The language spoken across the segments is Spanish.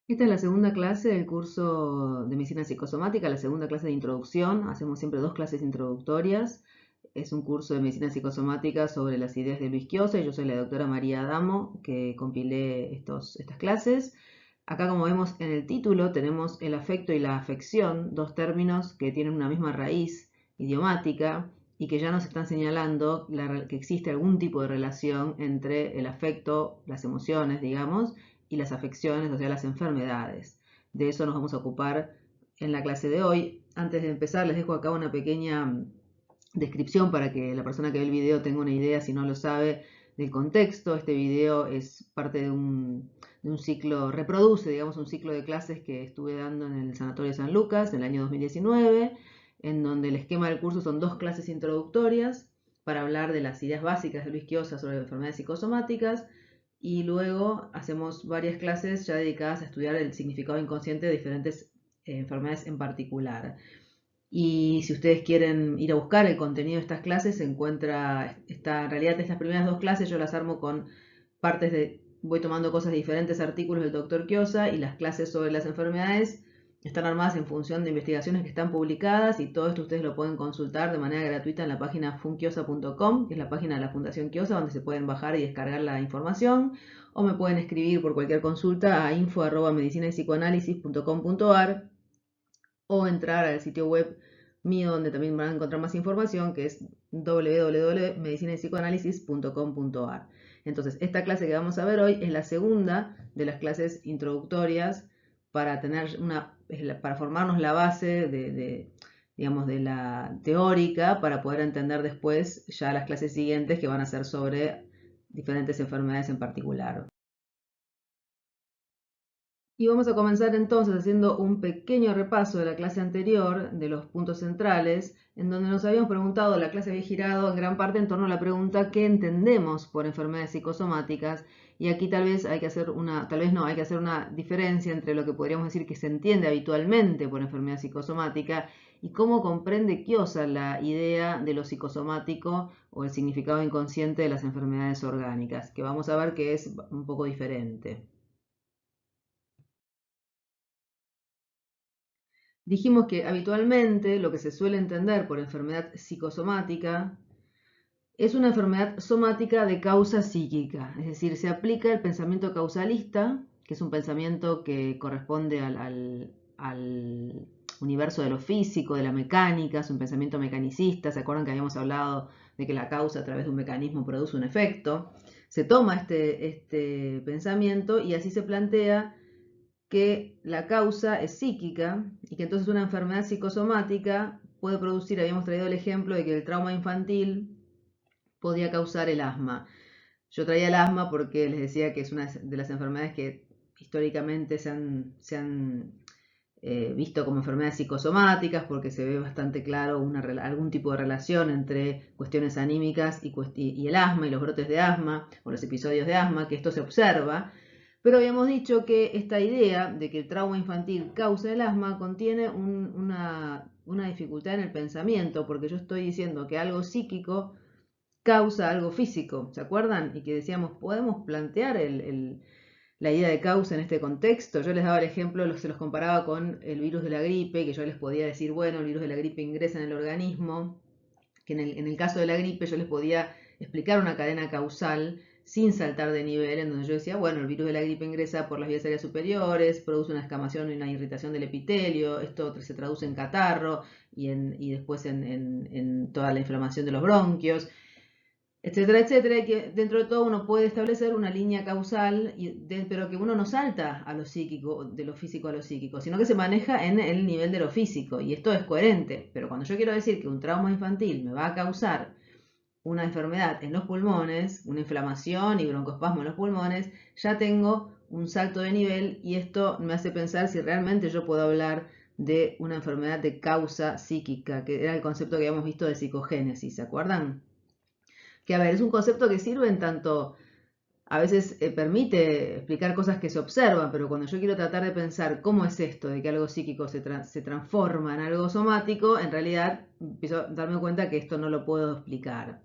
Esta es la segunda clase del curso de medicina psicosomática, la segunda clase de introducción. Hacemos siempre dos clases introductorias. Es un curso de medicina psicosomática sobre las ideas de Luis Chiosa y yo soy la doctora María Adamo, que compilé estas clases. Acá, como vemos en el título, tenemos el afecto y la afección, dos términos que tienen una misma raíz idiomática y que ya nos están señalando que existe algún tipo de relación entre el afecto, las emociones, digamos, y las afecciones, o sea, las enfermedades. De eso nos vamos a ocupar en la clase de hoy. Antes de empezar, les dejo acá una pequeña descripción para que la persona que ve el video tenga una idea, si no lo sabe, del contexto. Este video es parte de un ciclo, reproduce, digamos, un ciclo de clases que estuve dando en el Sanatorio de San Lucas en el año 2019, en donde el esquema del curso son dos clases introductorias para hablar de las ideas básicas de Luis Chiosa sobre enfermedades psicosomáticas, y luego hacemos varias clases ya dedicadas a estudiar el significado inconsciente de diferentes enfermedades en particular. Y si ustedes quieren ir a buscar el contenido de estas clases, se encuentra, en realidad estas primeras dos clases yo las armo con partes voy tomando cosas de diferentes artículos del doctor Chiosa, y las clases sobre las enfermedades están armadas en función de investigaciones que están publicadas, y todo esto ustedes lo pueden consultar de manera gratuita en la página funchiosa.com, que es la página de la Fundación Chiosa, donde se pueden bajar y descargar la información, o me pueden escribir por cualquier consulta a info@medicinaypsicoanálisis.com.ar, o entrar al sitio web mío, donde también van a encontrar más información, que es www.medicinaypsicoanálisis.com.ar. Entonces, esta clase que vamos a ver hoy es la segunda de las clases introductorias para para formarnos la base digamos, de la teórica, para poder entender después ya las clases siguientes, que van a ser sobre diferentes enfermedades en particular. Y vamos a comenzar entonces haciendo un pequeño repaso de la clase anterior, de los puntos centrales, en donde nos habíamos preguntado, la clase había girado en gran parte en torno a la pregunta ¿qué entendemos por enfermedades psicosomáticas? Y aquí tal vez hay que hacer tal vez no, hay que hacer una diferencia entre lo que podríamos decir que se entiende habitualmente por enfermedad psicosomática y cómo comprende Chiosa la idea de lo psicosomático o el significado inconsciente de las enfermedades orgánicas, que vamos a ver que es un poco diferente. Dijimos que habitualmente lo que se suele entender por enfermedad psicosomática es una enfermedad somática de causa psíquica, es decir, se aplica el pensamiento causalista, que es un pensamiento que corresponde al universo de lo físico, de la mecánica, es un pensamiento mecanicista. ¿Se acuerdan que habíamos hablado de que la causa a través de un mecanismo produce un efecto? Se toma este pensamiento y así se plantea que la causa es psíquica y que entonces una enfermedad psicosomática puede producir, habíamos traído el ejemplo de que el trauma infantil podía causar el asma. Yo traía el asma porque les decía que es una de las enfermedades que históricamente se han visto como enfermedades psicosomáticas, porque se ve bastante claro algún tipo de relación entre cuestiones anímicas y el asma y los brotes de asma o los episodios de asma, que esto se observa. Pero habíamos dicho que esta idea de que el trauma infantil causa el asma contiene una dificultad en el pensamiento, porque yo estoy diciendo que algo psíquico causa algo físico, ¿se acuerdan? Y que decíamos, podemos plantear la idea de causa en este contexto. Yo les daba el ejemplo, se los comparaba con el virus de la gripe, que yo les podía decir, bueno, el virus de la gripe ingresa en el organismo, que en el caso de la gripe yo les podía explicar una cadena causal sin saltar de nivel, en donde yo decía, bueno, el virus de la gripe ingresa por las vías aéreas superiores, produce una descamación y una irritación del epitelio, esto se traduce en catarro y después en toda la inflamación de los bronquios, etcétera, etcétera, y que dentro de todo uno puede establecer una línea causal, pero que uno no salta a lo psíquico, de lo físico a lo psíquico, sino que se maneja en el nivel de lo físico, y esto es coherente. Pero cuando yo quiero decir que un trauma infantil me va a causar una enfermedad en los pulmones, una inflamación y broncoespasmo en los pulmones, ya tengo un salto de nivel, y esto me hace pensar si realmente yo puedo hablar de una enfermedad de causa psíquica, que era el concepto que habíamos visto de psicogénesis, ¿se acuerdan? Que a ver, es un concepto que sirve en tanto a veces permite explicar cosas que se observan, pero cuando yo quiero tratar de pensar cómo es esto de que algo psíquico se transforma en algo somático, en realidad empiezo a darme cuenta que esto no lo puedo explicar.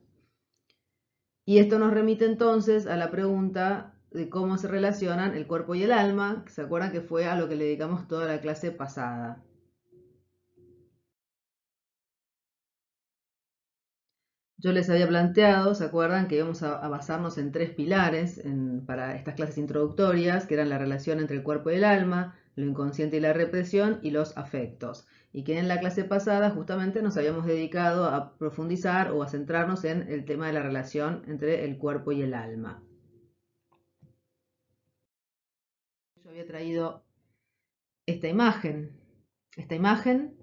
Y esto nos remite entonces a la pregunta de cómo se relacionan el cuerpo y el alma. ¿Se acuerdan que fue a lo que le dedicamos toda la clase pasada? Yo les había planteado, ¿se acuerdan? Que íbamos a basarnos en 3 pilares para estas clases introductorias, que eran la relación entre el cuerpo y el alma, lo inconsciente y la represión, y los afectos. Y que en la clase pasada justamente nos habíamos dedicado a profundizar o a centrarnos en el tema de la relación entre el cuerpo y el alma. Yo había traído esta imagen. Esta imagen,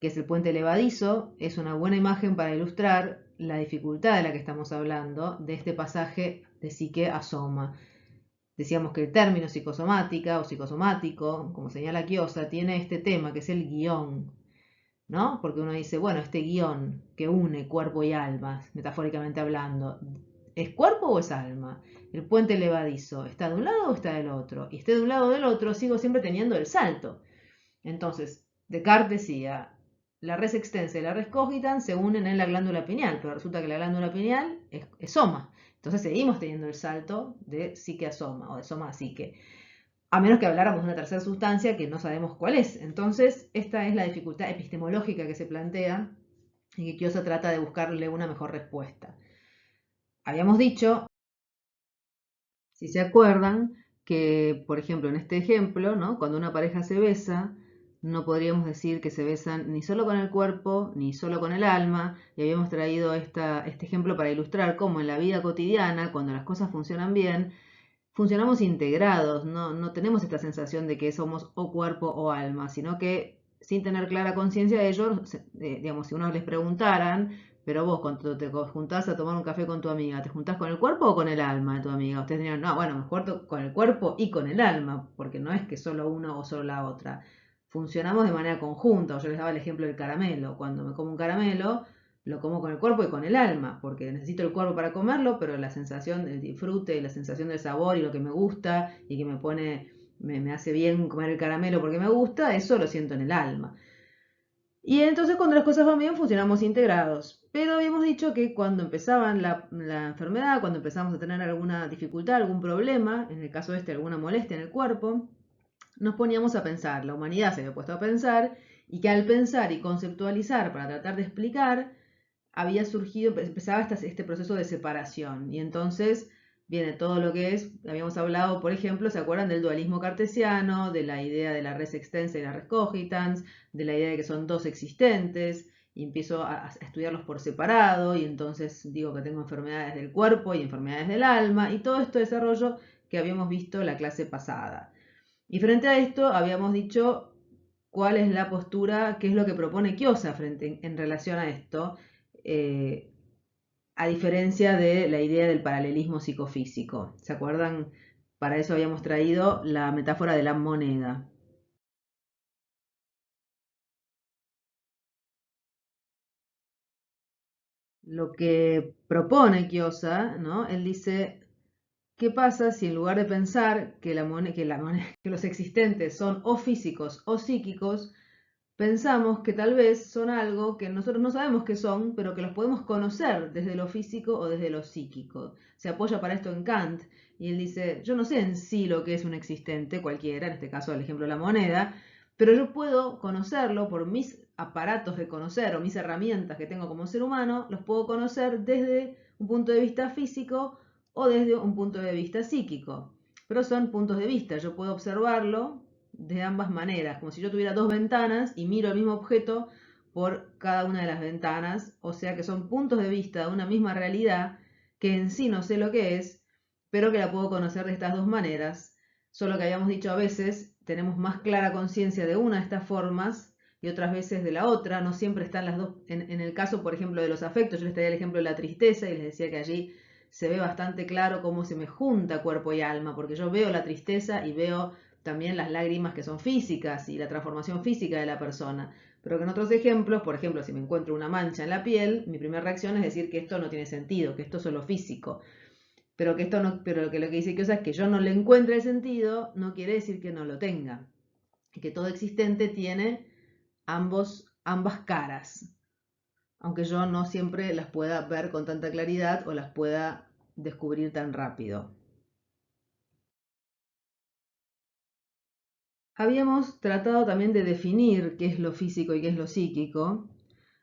que es el puente levadizo, es una buena imagen para ilustrar la dificultad de la que estamos hablando de este pasaje de psique a soma. Decíamos que el término psicosomática o psicosomático, como señala Chiosa, tiene este tema que es el guión, ¿no? Porque uno dice, bueno, este guión que une cuerpo y alma, metafóricamente hablando, ¿es cuerpo o es alma? El puente levadizo, ¿está de un lado o está del otro? Y esté de un lado o del otro, sigo siempre teniendo el salto. Entonces, Descartes decía, la res extensa y la res cogitans se unen en la glándula pineal, pero resulta que la glándula pineal es soma. Entonces seguimos teniendo el salto de psique a soma o de soma a psique, a menos que habláramos de una tercera sustancia que no sabemos cuál es. Entonces, esta es la dificultad epistemológica que se plantea y que Chiosa trata de buscarle una mejor respuesta. Habíamos dicho, si se acuerdan, que, por ejemplo, en este ejemplo, ¿no? Cuando una pareja se besa, no podríamos decir que se besan ni solo con el cuerpo, ni solo con el alma, y habíamos traído este ejemplo para ilustrar cómo en la vida cotidiana, cuando las cosas funcionan bien, funcionamos integrados, no tenemos esta sensación de que somos o cuerpo o alma, sino que sin tener clara conciencia de ello, digamos, si uno les preguntaran, pero vos cuando te juntás a tomar un café con tu amiga, ¿te juntás con el cuerpo o con el alma de tu amiga? Ustedes dirían, no, bueno, me junto con el cuerpo y con el alma, porque no es que solo una o solo la otra. Funcionamos de manera conjunta. Yo les daba el ejemplo del caramelo. Cuando me como un caramelo, lo como con el cuerpo y con el alma, porque necesito el cuerpo para comerlo, pero la sensación del disfrute, la sensación del sabor y lo que me gusta y que me hace bien comer el caramelo porque me gusta, eso lo siento en el alma. Y entonces cuando las cosas van bien funcionamos integrados. Pero habíamos dicho que cuando empezaba la enfermedad, cuando empezamos a tener alguna dificultad, algún problema, en el caso este alguna molestia en el cuerpo, nos poníamos a pensar, la humanidad se había puesto a pensar, y que al pensar y conceptualizar para tratar de explicar, había surgido, empezaba este proceso de separación. Y entonces viene todo lo que es, habíamos hablado, por ejemplo, ¿se acuerdan del dualismo cartesiano, de la idea de la res extensa y la res cogitans, de la idea de que son dos existentes? Y empiezo a estudiarlos por separado, y entonces digo que tengo enfermedades del cuerpo y enfermedades del alma, y todo este desarrollo que habíamos visto la clase pasada. Y frente a esto habíamos dicho cuál es la postura, qué es lo que propone Chiosa en relación a esto, eh, a diferencia de la idea del paralelismo psicofísico. ¿Se acuerdan? Para eso habíamos traído la metáfora de la moneda. Lo que propone Chiosa, ¿no? Él dice, ¿qué pasa si en lugar de pensar que los existentes son o físicos o psíquicos, pensamos que tal vez son algo que nosotros no sabemos qué son, pero que los podemos conocer desde lo físico o desde lo psíquico? Se apoya para esto en Kant y él dice, yo no sé en sí lo que es un existente, cualquiera, en este caso el ejemplo de la moneda, pero yo puedo conocerlo por mis aparatos de conocer o mis herramientas que tengo como ser humano, los puedo conocer desde un punto de vista físico o desde un punto de vista psíquico. Pero son puntos de vista, yo puedo observarlo de ambas maneras, como si yo tuviera dos ventanas y miro el mismo objeto por cada una de las ventanas, o sea que son puntos de vista de una misma realidad que en sí no sé lo que es, pero que la puedo conocer de estas dos maneras, solo que habíamos dicho a veces tenemos más clara conciencia de una de estas formas y otras veces de la otra, no siempre están las dos, en el caso por ejemplo de los afectos, yo les traía el ejemplo de la tristeza y les decía que allí se ve bastante claro cómo se me junta cuerpo y alma, porque yo veo la tristeza y veo también las lágrimas que son físicas y la transformación física de la persona. Pero que en otros ejemplos, por ejemplo, si me encuentro una mancha en la piel, mi primera reacción es decir que esto no tiene sentido, que esto es solo físico. Pero que esto no, pero que lo que dice Kiosa es que yo no le encuentre el sentido, no quiere decir que no lo tenga. Y que todo existente tiene ambas caras, aunque yo no siempre las pueda ver con tanta claridad o las pueda descubrir tan rápido. Habíamos tratado también de definir qué es lo físico y qué es lo psíquico.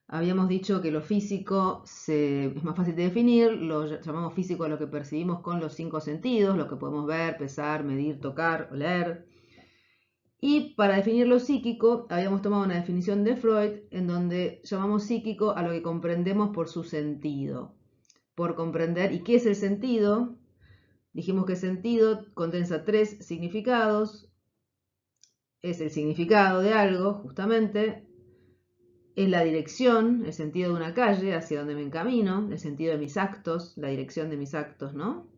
Habíamos dicho que lo físico es más fácil de definir, lo llamamos físico a lo que percibimos con los 5 sentidos, lo que podemos ver, pesar, medir, tocar, oler. Y para definir lo psíquico, habíamos tomado una definición de Freud en donde llamamos psíquico a lo que comprendemos por su sentido. Por comprender, ¿y qué es el sentido? Dijimos que sentido condensa 3 significados. Es el significado de algo, justamente, es la dirección, el sentido de una calle, hacia donde me encamino, el sentido de mis actos, la dirección de mis actos, ¿no?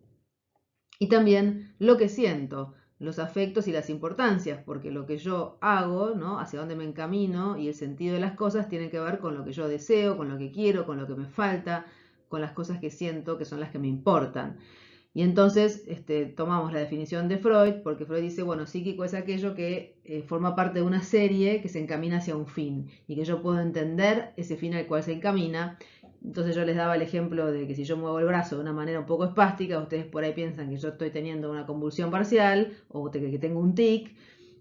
Y también lo que siento, los afectos y las importancias, porque lo que yo hago, ¿no? Hacia dónde me encamino y el sentido de las cosas tiene que ver con lo que yo deseo, con lo que quiero, con lo que me falta, con las cosas que siento, que son las que me importan. Y entonces tomamos la definición de Freud, porque Freud dice, bueno, psíquico es aquello que forma parte de una serie que se encamina hacia un fin y que yo puedo entender ese fin al cual se encamina. Entonces yo les daba el ejemplo de que si yo muevo el brazo de una manera un poco espástica, ustedes por ahí piensan que yo estoy teniendo una convulsión parcial o que tengo un tic.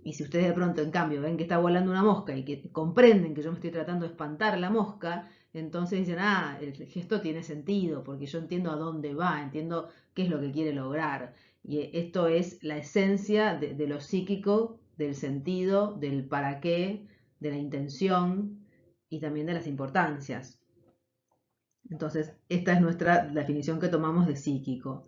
Y si ustedes de pronto, en cambio, ven que está volando una mosca y que comprenden que yo me estoy tratando de espantar la mosca, entonces dicen, ah, el gesto tiene sentido, porque yo entiendo a dónde va, entiendo qué es lo que quiere lograr. Y esto es la esencia de lo psíquico, del sentido, del para qué, de la intención y también de las importancias. Entonces, esta es nuestra definición que tomamos de psíquico.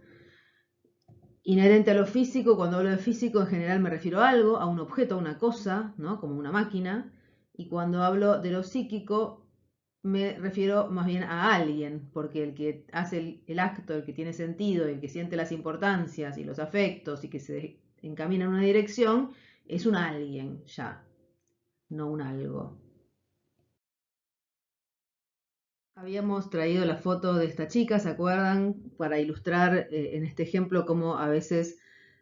Inherente a lo físico, cuando hablo de físico en general me refiero a algo, a un objeto, a una cosa, ¿no? Como una máquina. Y cuando hablo de lo psíquico me refiero más bien a alguien, porque el que hace el acto, el que tiene sentido, el que siente las importancias y los afectos y que se encamina en una dirección, es un alguien ya, no un algo. Habíamos traído la foto de esta chica, ¿se acuerdan? Para ilustrar en este ejemplo cómo a veces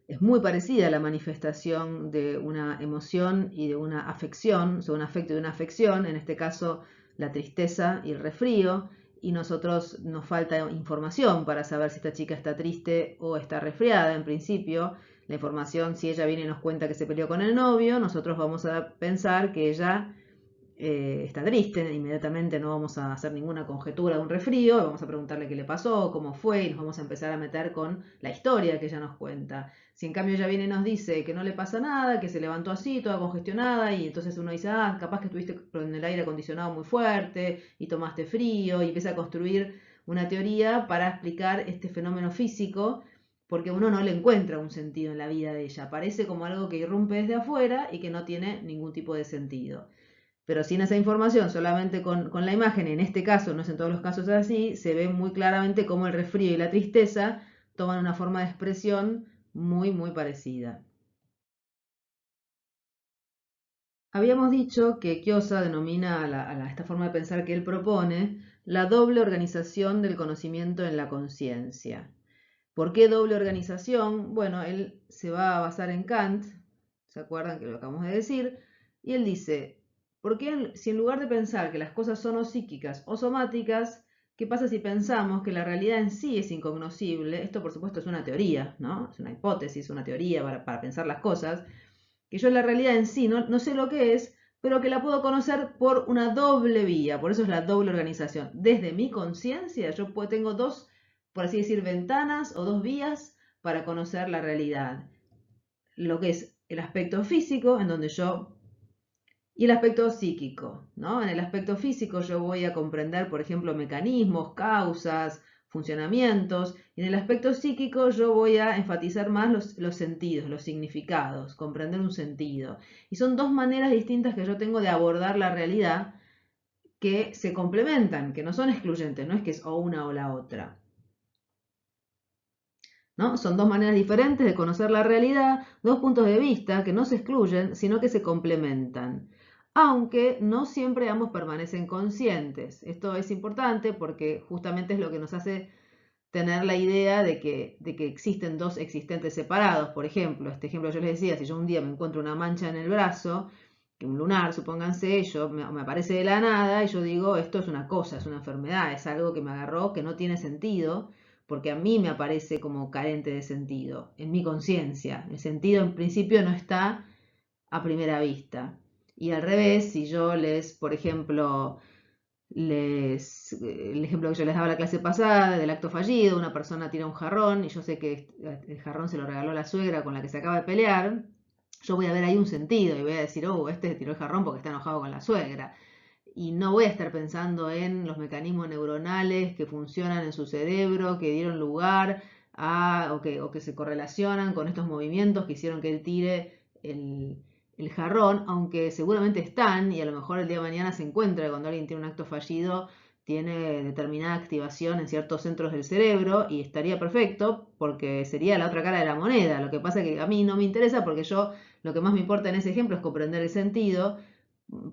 es muy parecida la manifestación de una emoción y de una afección, o sea, un afecto y una afección, en este caso la tristeza y el resfrío, y nosotros nos falta información para saber si esta chica está triste o está resfriada. En principio, la información, si ella viene y nos cuenta que se peleó con el novio, nosotros vamos a pensar que ella está triste, inmediatamente no vamos a hacer ninguna conjetura de un resfrío, vamos a preguntarle qué le pasó, cómo fue, y nos vamos a empezar a meter con la historia que ella nos cuenta. Si en cambio ella viene y nos dice que no le pasa nada, que se levantó así, toda congestionada, y entonces uno dice, ah, capaz que estuviste con el aire acondicionado muy fuerte y tomaste frío, y empieza a construir una teoría para explicar este fenómeno físico, porque uno no le encuentra un sentido en la vida de ella, parece como algo que irrumpe desde afuera y que no tiene ningún tipo de sentido. Pero sin esa información, solamente con la imagen, en este caso, no es en todos los casos así, se ve muy claramente cómo el resfrío y la tristeza toman una forma de expresión muy parecida. Habíamos dicho que Kiosa denomina a esta forma de pensar que él propone la doble organización del conocimiento en la conciencia. ¿Por qué doble organización? Bueno, él se va a basar en Kant, ¿se acuerdan que lo acabamos de decir? Y él dice, ¿por qué si en lugar de pensar que las cosas son o psíquicas o somáticas, qué pasa si pensamos que la realidad en sí es incognoscible? Esto por supuesto es una teoría, ¿no? Es una hipótesis, una teoría para pensar las cosas, que yo la realidad en sí no sé lo que es, pero que la puedo conocer por una doble vía, por eso es la doble organización. Desde mi conciencia yo tengo dos, por así decir, ventanas o dos vías para conocer la realidad. Lo que es el aspecto físico, en donde yo, y el aspecto psíquico, ¿no? En el aspecto físico yo voy a comprender, por ejemplo, mecanismos, causas, funcionamientos, y en el aspecto psíquico yo voy a enfatizar más los sentidos, los significados, comprender un sentido. Y son dos maneras distintas que yo tengo de abordar la realidad que se complementan, que no son excluyentes, no es que es o una o la otra. ¿No? Son dos maneras diferentes de conocer la realidad, dos puntos de vista que no se excluyen, sino que se complementan. Aunque no siempre ambos permanecen conscientes. Esto es importante porque justamente es lo que nos hace tener la idea de que existen dos existentes separados. Por ejemplo, este ejemplo yo les decía, si yo un día me encuentro una mancha en el brazo, un lunar, supónganse, me aparece de la nada y yo digo, esto es una cosa, es una enfermedad, es algo que me agarró, que no tiene sentido, porque a mí me aparece como carente de sentido, en mi conciencia. El sentido en principio no está a primera vista. Y al revés, si yo les, por ejemplo, el ejemplo que yo les daba la clase pasada del acto fallido, una persona tira un jarrón y yo sé que el jarrón se lo regaló la suegra con la que se acaba de pelear, yo voy a ver ahí un sentido y voy a decir, oh, este tiró el jarrón porque está enojado con la suegra. Y no voy a estar pensando en los mecanismos neuronales que funcionan en su cerebro, que dieron lugar o que se correlacionan con estos movimientos que hicieron que él tire el jarrón, aunque seguramente están y a lo mejor el día de mañana se encuentra que cuando alguien tiene un acto fallido tiene determinada activación en ciertos centros del cerebro y estaría perfecto porque sería la otra cara de la moneda. Lo que pasa es que a mí no me interesa porque yo lo que más me importa en ese ejemplo es comprender el sentido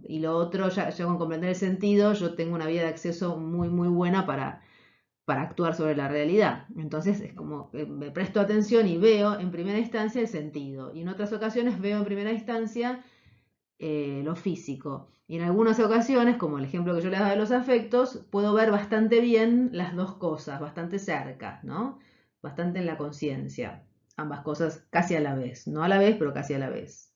y lo otro, ya con comprender el sentido, yo tengo una vía de acceso muy, muy buena para actuar sobre la realidad. Entonces es como que me presto atención y veo en primera instancia el sentido. Y en otras ocasiones veo en primera instancia lo físico. Y en algunas ocasiones, como el ejemplo que yo les daba de los afectos, puedo ver bastante bien las dos cosas, bastante cerca, ¿no? Bastante en la conciencia. Ambas cosas casi a la vez. No a la vez, pero casi a la vez.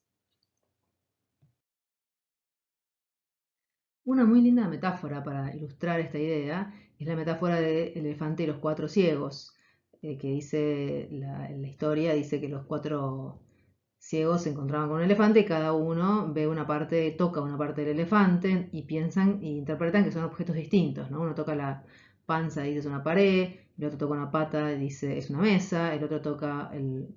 Una muy linda metáfora para ilustrar esta idea es la metáfora del elefante y los cuatro ciegos, que dice en la historia, dice que los cuatro ciegos se encontraban con un elefante y cada uno ve una parte, toca una parte del elefante y piensan e interpretan que son objetos distintos, ¿no? Uno toca la panza y dice es una pared, el otro toca una pata y dice es una mesa, el otro toca el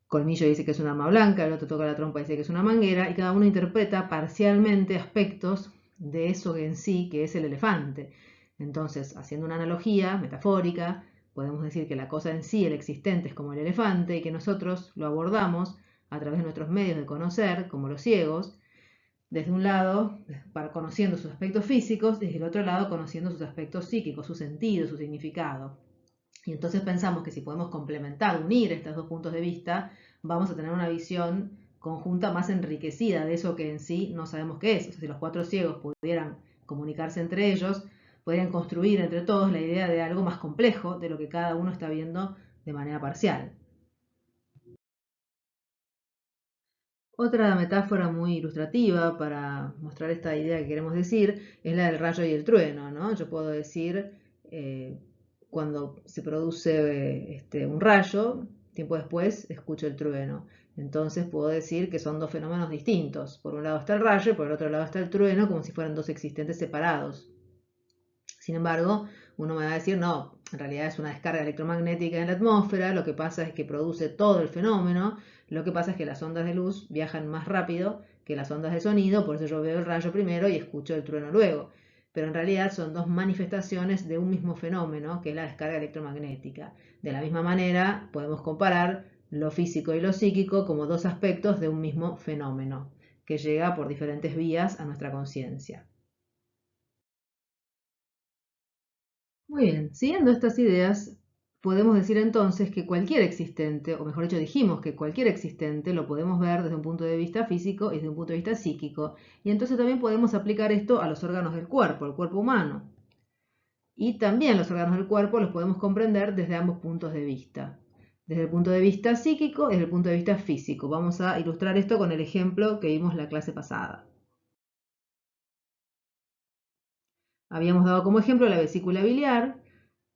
colmillo y dice que es un arma blanca, el otro toca la trompa y dice que es una manguera, y cada uno interpreta parcialmente aspectos de eso en sí que es el elefante. Entonces, haciendo una analogía metafórica, podemos decir que la cosa en sí, el existente, es como el elefante y que nosotros lo abordamos a través de nuestros medios de conocer, como los ciegos, desde un lado, conociendo sus aspectos físicos, desde el otro lado, conociendo sus aspectos psíquicos, su sentido, su significado. Y entonces pensamos que si podemos complementar, unir estos dos puntos de vista, vamos a tener una visión conjunta más enriquecida de eso que en sí no sabemos qué es. O sea, si los cuatro ciegos pudieran comunicarse entre ellos, podrían construir entre todos la idea de algo más complejo de lo que cada uno está viendo de manera parcial. Otra metáfora muy ilustrativa para mostrar esta idea que queremos decir es la del rayo y el trueno, ¿no? Yo puedo decir, cuando se produce un rayo, tiempo después escucho el trueno. Entonces puedo decir que son dos fenómenos distintos. Por un lado está el rayo y por el otro lado está el trueno, como si fueran dos existentes separados. Sin embargo, uno me va a decir, no, en realidad es una descarga electromagnética en la atmósfera, lo que pasa es que produce todo el fenómeno, lo que pasa es que las ondas de luz viajan más rápido que las ondas de sonido, por eso yo veo el rayo primero y escucho el trueno luego. Pero en realidad son dos manifestaciones de un mismo fenómeno, que es la descarga electromagnética. De la misma manera, podemos comparar lo físico y lo psíquico como dos aspectos de un mismo fenómeno, que llega por diferentes vías a nuestra conciencia. Muy bien, siguiendo estas ideas, podemos decir entonces que cualquier existente, o mejor dicho, dijimos que cualquier existente lo podemos ver desde un punto de vista físico y desde un punto de vista psíquico. Y entonces también podemos aplicar esto a los órganos del cuerpo, el cuerpo humano. Y también los órganos del cuerpo los podemos comprender desde ambos puntos de vista. Desde el punto de vista psíquico y desde el punto de vista físico. Vamos a ilustrar esto con el ejemplo que vimos la clase pasada. Habíamos dado como ejemplo la vesícula biliar.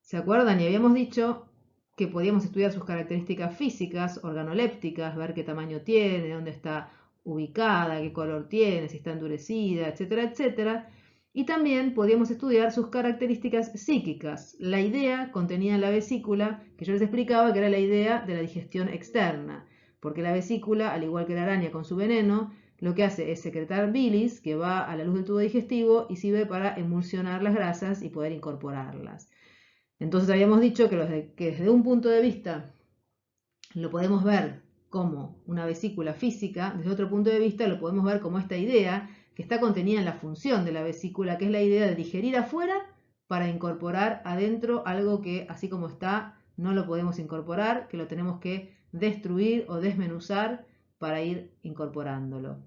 ¿Se acuerdan? Y habíamos dicho que podíamos estudiar sus características físicas, organolépticas, ver qué tamaño tiene, dónde está ubicada, qué color tiene, si está endurecida, etcétera, etcétera. Y también podíamos estudiar sus características psíquicas, la idea contenida en la vesícula, que yo les explicaba que era la idea de la digestión externa, porque la vesícula, al igual que la araña con su veneno, lo que hace es secretar bilis, que va a la luz del tubo digestivo y sirve para emulsionar las grasas y poder incorporarlas. Entonces habíamos dicho que desde un punto de vista lo podemos ver como una vesícula física, desde otro punto de vista lo podemos ver como esta idea que está contenida en la función de la vesícula, que es la idea de digerir afuera para incorporar adentro algo que así como está no lo podemos incorporar, que lo tenemos que destruir o desmenuzar para ir incorporándolo.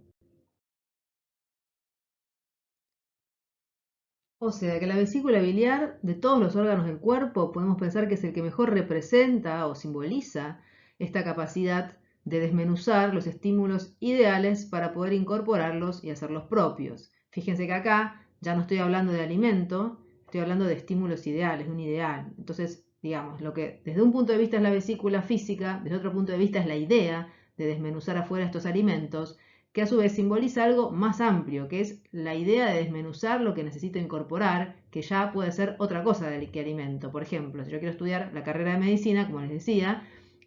O sea que la vesícula biliar de todos los órganos del cuerpo podemos pensar que es el que mejor representa o simboliza esta capacidad de desmenuzar los estímulos ideales para poder incorporarlos y hacerlos propios. Fíjense que acá ya no estoy hablando de alimento, estoy hablando de estímulos ideales, un ideal. Entonces, digamos, lo que desde un punto de vista es la vesícula física, desde otro punto de vista es la idea de desmenuzar afuera estos alimentos, que a su vez simboliza algo más amplio, que es la idea de desmenuzar lo que necesito incorporar, que ya puede ser otra cosa que alimento. Por ejemplo, si yo quiero estudiar la carrera de medicina, como les decía,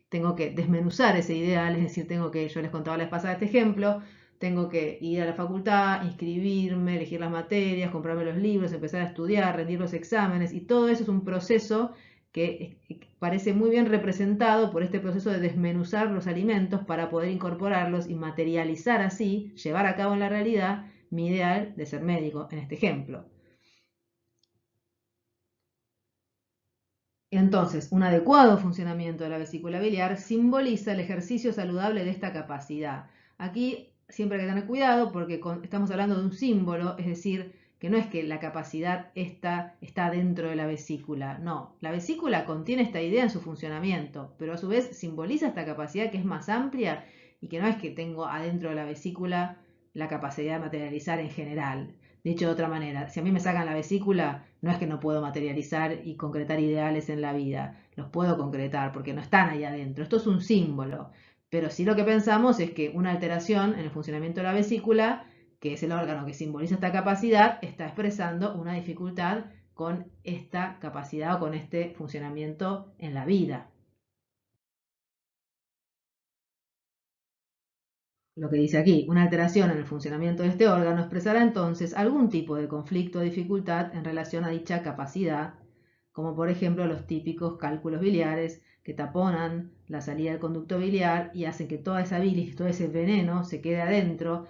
tengo que desmenuzar ese ideal, es decir, yo les contaba la vez pasada este ejemplo, tengo que ir a la facultad, inscribirme, elegir las materias, comprarme los libros, empezar a estudiar, rendir los exámenes, y todo eso es un proceso que parece muy bien representado por este proceso de desmenuzar los alimentos para poder incorporarlos y materializar así, llevar a cabo en la realidad mi ideal de ser médico, en este ejemplo. Entonces, un adecuado funcionamiento de la vesícula biliar simboliza el ejercicio saludable de esta capacidad. Aquí siempre hay que tener cuidado porque estamos hablando de un símbolo, es decir, que no es que la capacidad está dentro de la vesícula, no, la vesícula contiene esta idea en su funcionamiento, pero a su vez simboliza esta capacidad que es más amplia y que no es que tengo adentro de la vesícula la capacidad de materializar en general. Dicho de otra manera, si a mí me sacan la vesícula, no es que no puedo materializar y concretar ideales en la vida, los puedo concretar porque no están ahí adentro. Esto es un símbolo, pero sí lo que pensamos es que una alteración en el funcionamiento de la vesícula, que es el órgano que simboliza esta capacidad, está expresando una dificultad con esta capacidad o con este funcionamiento en la vida. Lo que dice aquí, una alteración en el funcionamiento de este órgano expresará entonces algún tipo de conflicto o dificultad en relación a dicha capacidad, como por ejemplo los típicos cálculos biliares que taponan la salida del conducto biliar y hacen que toda esa bilis, todo ese veneno se quede adentro,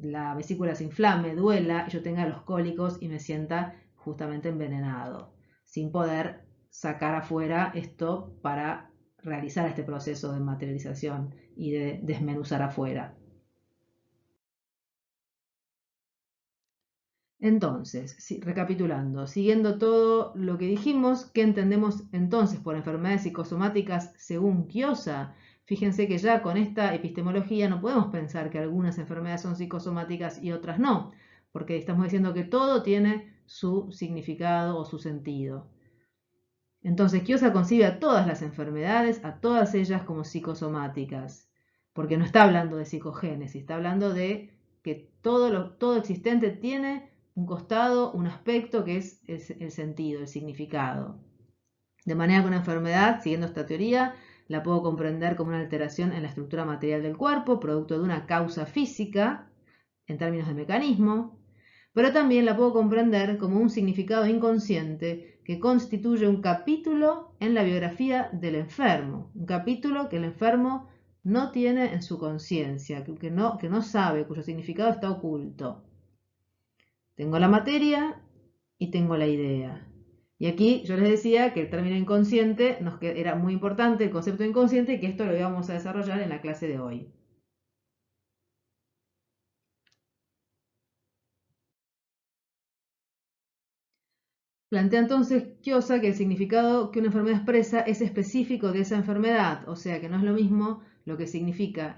la vesícula se inflame, duela, y yo tenga los cólicos y me sienta justamente envenenado, sin poder sacar afuera esto para realizar este proceso de materialización y de desmenuzar afuera. Entonces, recapitulando, siguiendo todo lo que dijimos, ¿qué entendemos entonces por enfermedades psicosomáticas según Chiozza? Fíjense que ya con esta epistemología no podemos pensar que algunas enfermedades son psicosomáticas y otras no, porque estamos diciendo que todo tiene su significado o su sentido. Entonces, Chiozza concibe a todas las enfermedades, a todas ellas como psicosomáticas, porque no está hablando de psicogénesis, está hablando de que todo existente tiene un costado, un aspecto que es el sentido, el significado. De manera que una enfermedad, siguiendo esta teoría, la puedo comprender como una alteración en la estructura material del cuerpo, producto de una causa física, en términos de mecanismo, pero también la puedo comprender como un significado inconsciente que constituye un capítulo en la biografía del enfermo, un capítulo que el enfermo no tiene en su conciencia, que no sabe, cuyo significado está oculto. Tengo la materia y tengo la idea. Y aquí yo les decía que el término inconsciente era muy importante, el concepto inconsciente, y que esto lo íbamos a desarrollar en la clase de hoy. Plantea entonces Chiozza que el significado que una enfermedad expresa es específico de esa enfermedad, o sea que no es lo mismo lo que significa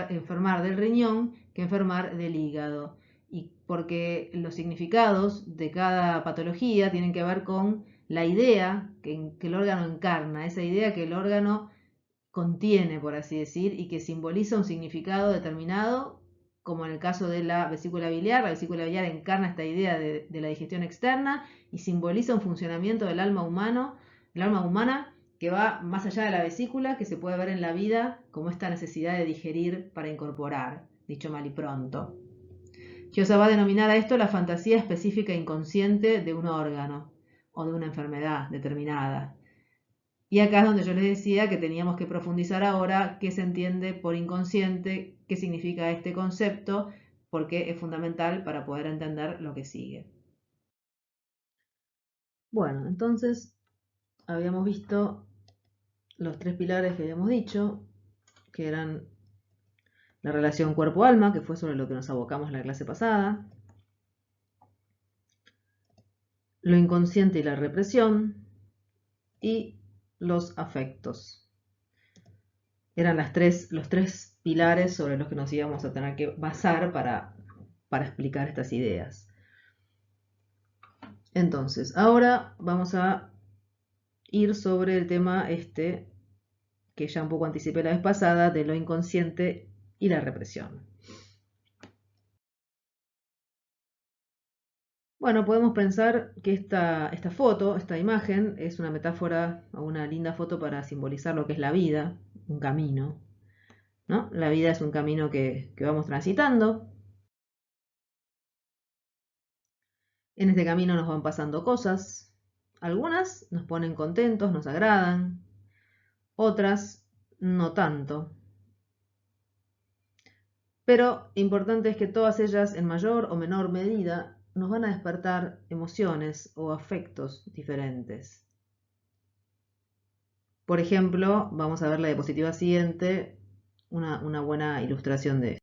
enfermar del riñón que enfermar del hígado. Y porque los significados de cada patología tienen que ver con la idea que el órgano encarna, esa idea que el órgano contiene, por así decir, y que simboliza un significado determinado, como en el caso de la vesícula biliar. La vesícula biliar encarna esta idea de la digestión externa y simboliza un funcionamiento del alma humana que va más allá de la vesícula, que se puede ver en la vida como esta necesidad de digerir para incorporar, dicho mal y pronto. Chiozza va a denominar a esto la fantasía específica inconsciente de un órgano o de una enfermedad determinada. Y acá es donde yo les decía que teníamos que profundizar ahora qué se entiende por inconsciente, qué significa este concepto, porque es fundamental para poder entender lo que sigue. Bueno, entonces habíamos visto los tres pilares que habíamos dicho, que eran la relación cuerpo-alma, que fue sobre lo que nos abocamos en la clase pasada, lo inconsciente y la represión, y los afectos. Eran los tres pilares sobre los que nos íbamos a tener que basar para explicar estas ideas. Entonces, ahora vamos a ir sobre el tema que ya un poco anticipé la vez pasada, de lo inconsciente y la represión. Bueno, podemos pensar que esta foto, esta imagen, es una metáfora o una linda foto para simbolizar lo que es la vida, un camino, ¿no? La vida es un camino que vamos transitando. En este camino nos van pasando cosas. Algunas nos ponen contentos, nos agradan, otras no tanto. Pero importante es que todas ellas, en mayor o menor medida, nos van a despertar emociones o afectos diferentes. Por ejemplo, vamos a ver la diapositiva siguiente, una buena ilustración de esto.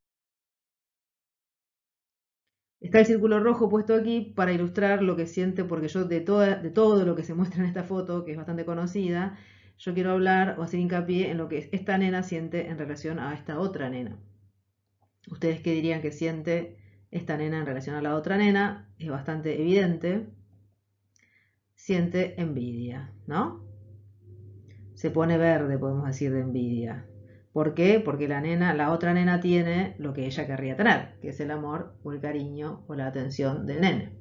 Está el círculo rojo puesto aquí para ilustrar lo que siente, porque yo de todo lo que se muestra en esta foto, que es bastante conocida, yo quiero hablar o hacer hincapié en lo que esta nena siente en relación a esta otra nena. ¿Ustedes qué dirían que siente esta nena en relación a la otra nena? Es bastante evidente. Siente envidia, ¿no? Se pone verde, podemos decir, de envidia. ¿Por qué? Porque la otra nena tiene lo que ella querría tener, que es el amor o el cariño o la atención del nene.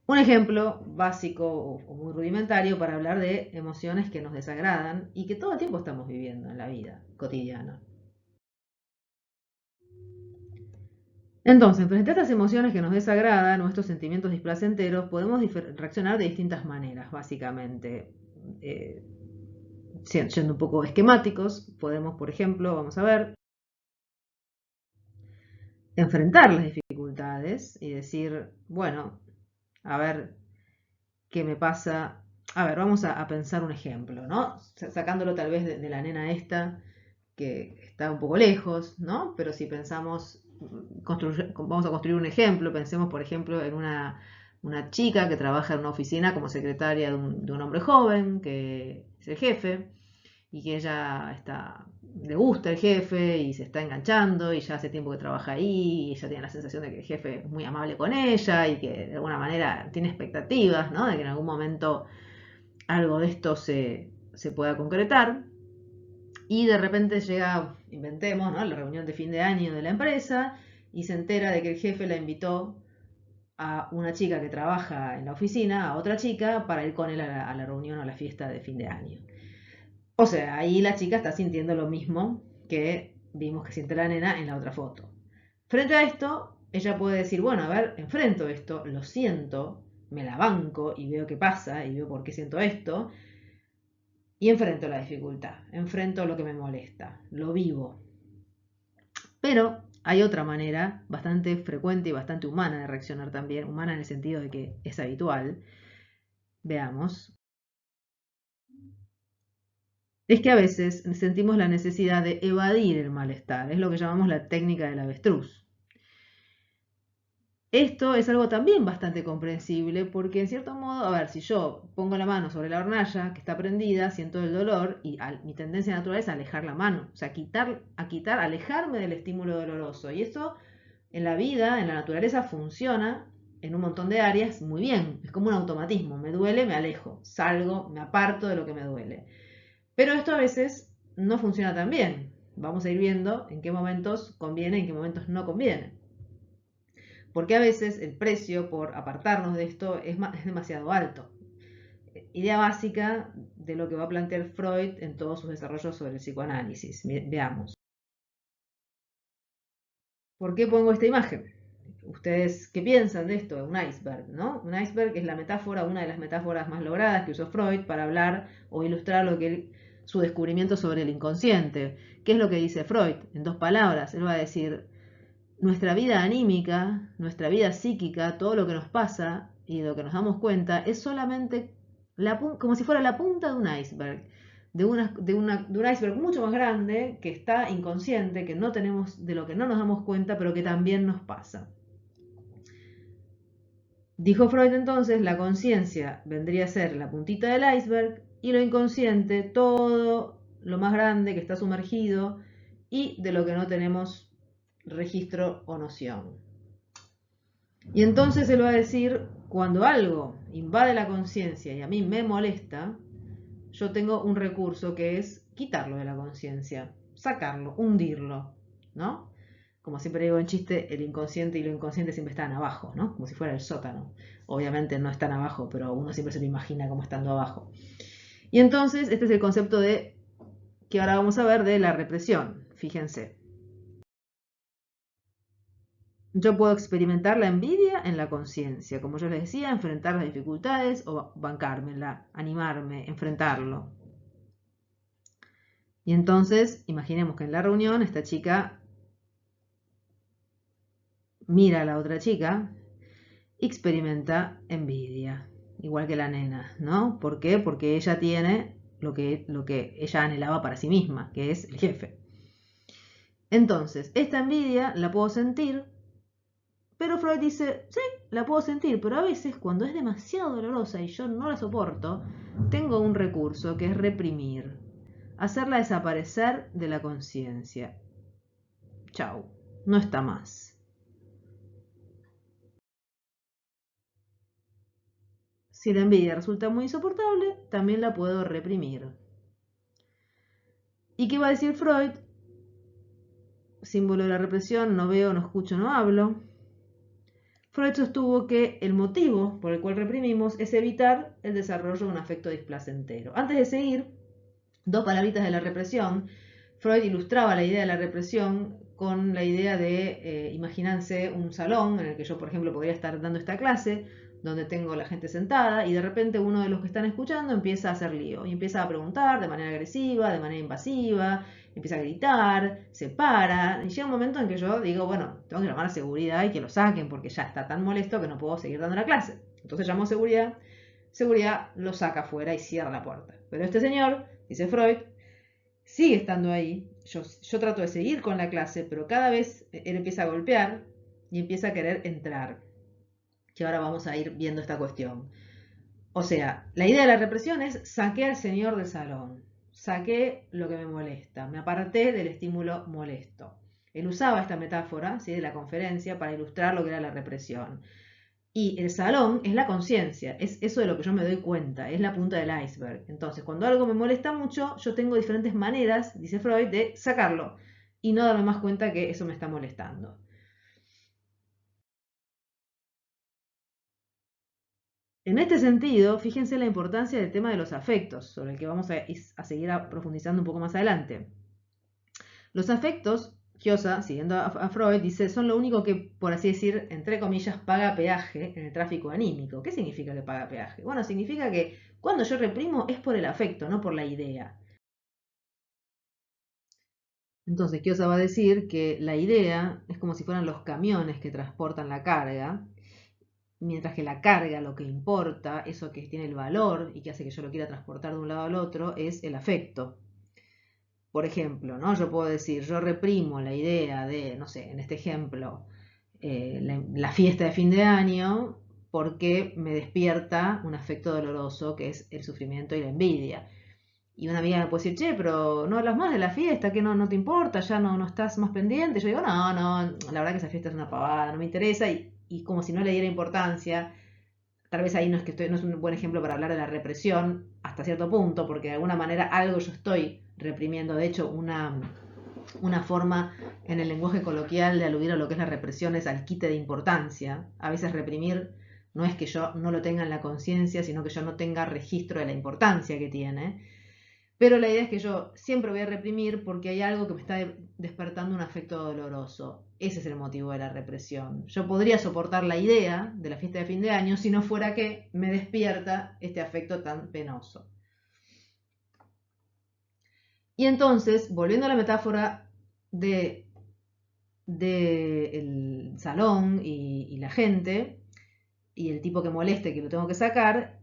Un ejemplo básico o muy rudimentario para hablar de emociones que nos desagradan y que todo el tiempo estamos viviendo en la vida cotidiana. Entonces, frente a estas emociones que nos desagradan o estos sentimientos displacenteros, podemos reaccionar de distintas maneras, básicamente. Siendo un poco esquemáticos, podemos, por ejemplo, vamos a ver, enfrentar las dificultades y decir, bueno, a ver qué me pasa. A ver, vamos a pensar un ejemplo, ¿no? Sacándolo tal vez de la nena esta, que está un poco lejos, ¿no? Pero si pensamos, vamos a construir un ejemplo, pensemos, por ejemplo, en una chica que trabaja en una oficina como secretaria de un hombre joven, que es el jefe, y que ella le gusta el jefe y se está enganchando y ya hace tiempo que trabaja ahí y ella tiene la sensación de que el jefe es muy amable con ella y que de alguna manera tiene expectativas, ¿no? De que en algún momento algo de esto se pueda concretar. Y de repente llega, inventemos, ¿no? La reunión de fin de año de la empresa y se entera de que el jefe la invitó a una chica que trabaja en la oficina, a otra chica, para ir con él a la reunión o a la fiesta de fin de año. O sea, ahí la chica está sintiendo lo mismo que vimos que siente la nena en la otra foto. Frente a esto, ella puede decir, bueno, a ver, enfrento esto, lo siento, me la banco y veo qué pasa y veo por qué siento esto, y enfrento la dificultad, enfrento lo que me molesta, lo vivo. Pero hay otra manera bastante frecuente y bastante humana de reaccionar también, humana en el sentido de que es habitual. Veamos. Es que a veces sentimos la necesidad de evadir el malestar, es lo que llamamos la técnica del avestruz. Esto es algo también bastante comprensible porque en cierto modo, a ver, si yo pongo la mano sobre la hornalla que está prendida, siento el dolor y mi tendencia natural es alejar la mano, o sea, alejarme del estímulo doloroso. Y eso en la vida, en la naturaleza, funciona en un montón de áreas muy bien, es como un automatismo, me duele, me alejo, salgo, me aparto de lo que me duele. Pero esto a veces no funciona tan bien. Vamos a ir viendo en qué momentos conviene y en qué momentos no conviene. Porque a veces el precio por apartarnos de esto es demasiado alto. Idea básica de lo que va a plantear Freud en todos sus desarrollos sobre el psicoanálisis. Veamos. ¿Por qué pongo esta imagen? ¿Ustedes qué piensan de esto? Un iceberg, ¿no? Un iceberg es la metáfora, una de las metáforas más logradas que usó Freud para hablar o ilustrar su descubrimiento sobre el inconsciente. ¿Qué es lo que dice Freud? En dos palabras, él va a decir, nuestra vida anímica, nuestra vida psíquica, todo lo que nos pasa y de lo que nos damos cuenta es solamente como si fuera la punta de un iceberg, de un iceberg mucho más grande que está inconsciente, que no tenemos, de lo que no nos damos cuenta, pero que también nos pasa. Dijo Freud entonces, la conciencia vendría a ser la puntita del iceberg y lo inconsciente, todo lo más grande que está sumergido y de lo que no tenemos registro o noción. Y entonces él va a decir, cuando algo invade la conciencia y a mí me molesta, yo tengo un recurso que es quitarlo de la conciencia, sacarlo, hundirlo, ¿no? Como siempre digo en chiste, el inconsciente y lo inconsciente siempre están abajo, ¿no? Como si fuera el sótano. Obviamente no están abajo, pero uno siempre se lo imagina como estando abajo. Y entonces este es el concepto de que ahora vamos a ver de la represión. Fíjense. Yo puedo experimentar la envidia en la conciencia, como yo les decía, enfrentar las dificultades o bancármela, animarme, enfrentarlo. Y entonces, imaginemos que en la reunión esta chica mira a la otra chica y experimenta envidia, igual que la nena, ¿no? ¿Por qué? Porque ella tiene lo que ella anhelaba para sí misma, que es el jefe. Entonces, esta envidia la puedo sentir, pero Freud dice, sí, la puedo sentir, pero a veces cuando es demasiado dolorosa y yo no la soporto, tengo un recurso que es reprimir, hacerla desaparecer de la conciencia. Chau, no está más. Si la envidia resulta muy insoportable, también la puedo reprimir. ¿Y qué va a decir Freud? Símbolo de la represión, no veo, no escucho, no hablo. Freud sostuvo que el motivo por el cual reprimimos es evitar el desarrollo de un afecto displacentero. Antes de seguir, dos palabritas de la represión. Freud ilustraba la idea de la represión con la idea de imaginarse un salón en el que yo, por ejemplo, podría estar dando esta clase, donde tengo la gente sentada y de repente uno de los que están escuchando empieza a hacer lío y empieza a preguntar de manera agresiva, de manera invasiva, empieza a gritar, se para y llega un momento en que yo digo, bueno, tengo que llamar a seguridad y que lo saquen porque ya está tan molesto que no puedo seguir dando la clase. Entonces llamo a seguridad, seguridad lo saca afuera y cierra la puerta. Pero este señor, dice Freud, sigue estando ahí. Yo trato de seguir con la clase, pero cada vez él empieza a golpear y empieza a querer entrar. Que ahora vamos a ir viendo esta cuestión. O sea, la idea de la represión es saqué al señor del salón, saqué lo que me molesta, me aparté del estímulo molesto. Él usaba esta metáfora, ¿sí?, de la conferencia para ilustrar lo que era la represión. Y el salón es la conciencia, es eso de lo que yo me doy cuenta, es la punta del iceberg. Entonces, cuando algo me molesta mucho, yo tengo diferentes maneras, dice Freud, de sacarlo y no darme más cuenta que eso me está molestando. En este sentido, fíjense la importancia del tema de los afectos, sobre el que vamos a seguir profundizando un poco más adelante. Los afectos, Giosa, siguiendo a Freud, dice, son lo único que, por así decir, entre comillas, paga peaje en el tráfico anímico. ¿Qué significa que paga peaje? Bueno, significa que cuando yo reprimo es por el afecto, no por la idea. Entonces, Giosa va a decir que la idea es como si fueran los camiones que transportan la carga, mientras que la carga, lo que importa, eso que tiene el valor y que hace que yo lo quiera transportar de un lado al otro, es el afecto. Por ejemplo, ¿no? Yo puedo decir, yo reprimo la idea de, no sé, en este ejemplo, la fiesta de fin de año porque me despierta un afecto doloroso que es el sufrimiento y la envidia. Y una amiga me puede decir, che, pero no hablas más de la fiesta, que no te importa, ya no estás más pendiente. Yo digo, no, la verdad que esa fiesta es una pavada, no me interesa. Y como si no le diera importancia, tal vez ahí no es un buen ejemplo para hablar de la represión hasta cierto punto, porque de alguna manera algo yo estoy reprimiendo. De hecho, una forma en el lenguaje coloquial de aludir a lo que es la represión es al quite de importancia. A veces reprimir no es que yo no lo tenga en la conciencia, sino que yo no tenga registro de la importancia que tiene. Pero la idea es que yo siempre voy a reprimir porque hay algo que me está despertando un afecto doloroso. Ese es el motivo de la represión. Yo podría soportar la idea de la fiesta de fin de año si no fuera que me despierta este afecto tan penoso. Y entonces, volviendo a la metáfora de el salón y la gente, y el tipo que moleste que lo tengo que sacar,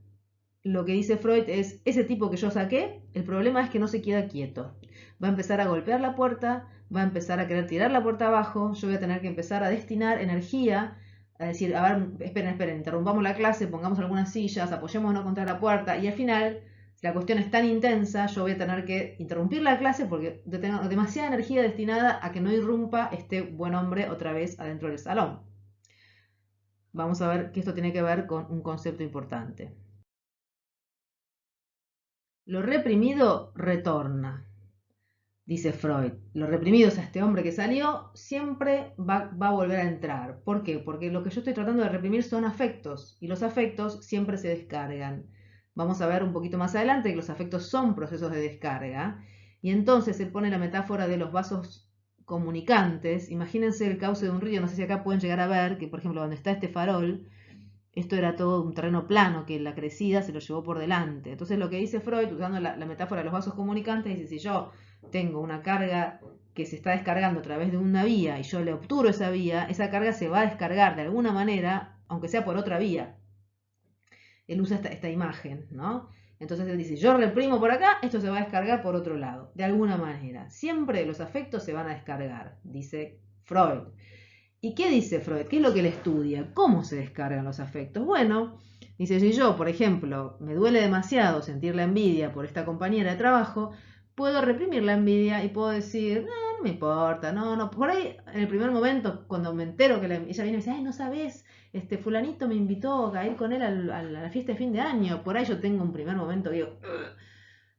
lo que dice Freud es, ese tipo que yo saqué, el problema es que no se queda quieto. Va a empezar a golpear la puerta, va a empezar a querer tirar la puerta abajo, yo voy a tener que empezar a destinar energía, a decir, a ver, esperen, interrumpamos la clase, pongamos algunas sillas, apoyémonos contra la puerta, y al final la cuestión es tan intensa, yo voy a tener que interrumpir la clase porque tengo demasiada energía destinada a que no irrumpa este buen hombre otra vez adentro del salón. Vamos a ver que esto tiene que ver con un concepto importante. Lo reprimido retorna, dice Freud. Lo reprimido, o sea, este hombre que salió, siempre va a volver a entrar. ¿Por qué? Porque lo que yo estoy tratando de reprimir son afectos, y los afectos siempre se descargan. Vamos a ver un poquito más adelante que los afectos son procesos de descarga, y entonces se pone la metáfora de los vasos comunicantes. Imagínense el cauce de un río, no sé si acá pueden llegar a ver que, por ejemplo, donde está este farol, esto era todo un terreno plano que la crecida se lo llevó por delante. Entonces lo que dice Freud, usando la metáfora de los vasos comunicantes, dice, si yo tengo una carga que se está descargando a través de una vía y yo le obturo esa vía, esa carga se va a descargar de alguna manera, aunque sea por otra vía. Él usa esta imagen, ¿no? Entonces él dice, yo reprimo por acá, esto se va a descargar por otro lado, de alguna manera. Siempre los afectos se van a descargar, dice Freud. ¿Y qué dice Freud? ¿Qué es lo que él estudia? ¿Cómo se descargan los afectos? Bueno, dice, si yo, por ejemplo, me duele demasiado sentir la envidia por esta compañera de trabajo, puedo reprimir la envidia y puedo decir, no, no me importa, no. Por ahí, en el primer momento, cuando me entero que ella viene y me dice, ay, no sabes, fulanito me invitó a ir con él a la fiesta de fin de año, por ahí yo tengo un primer momento que digo,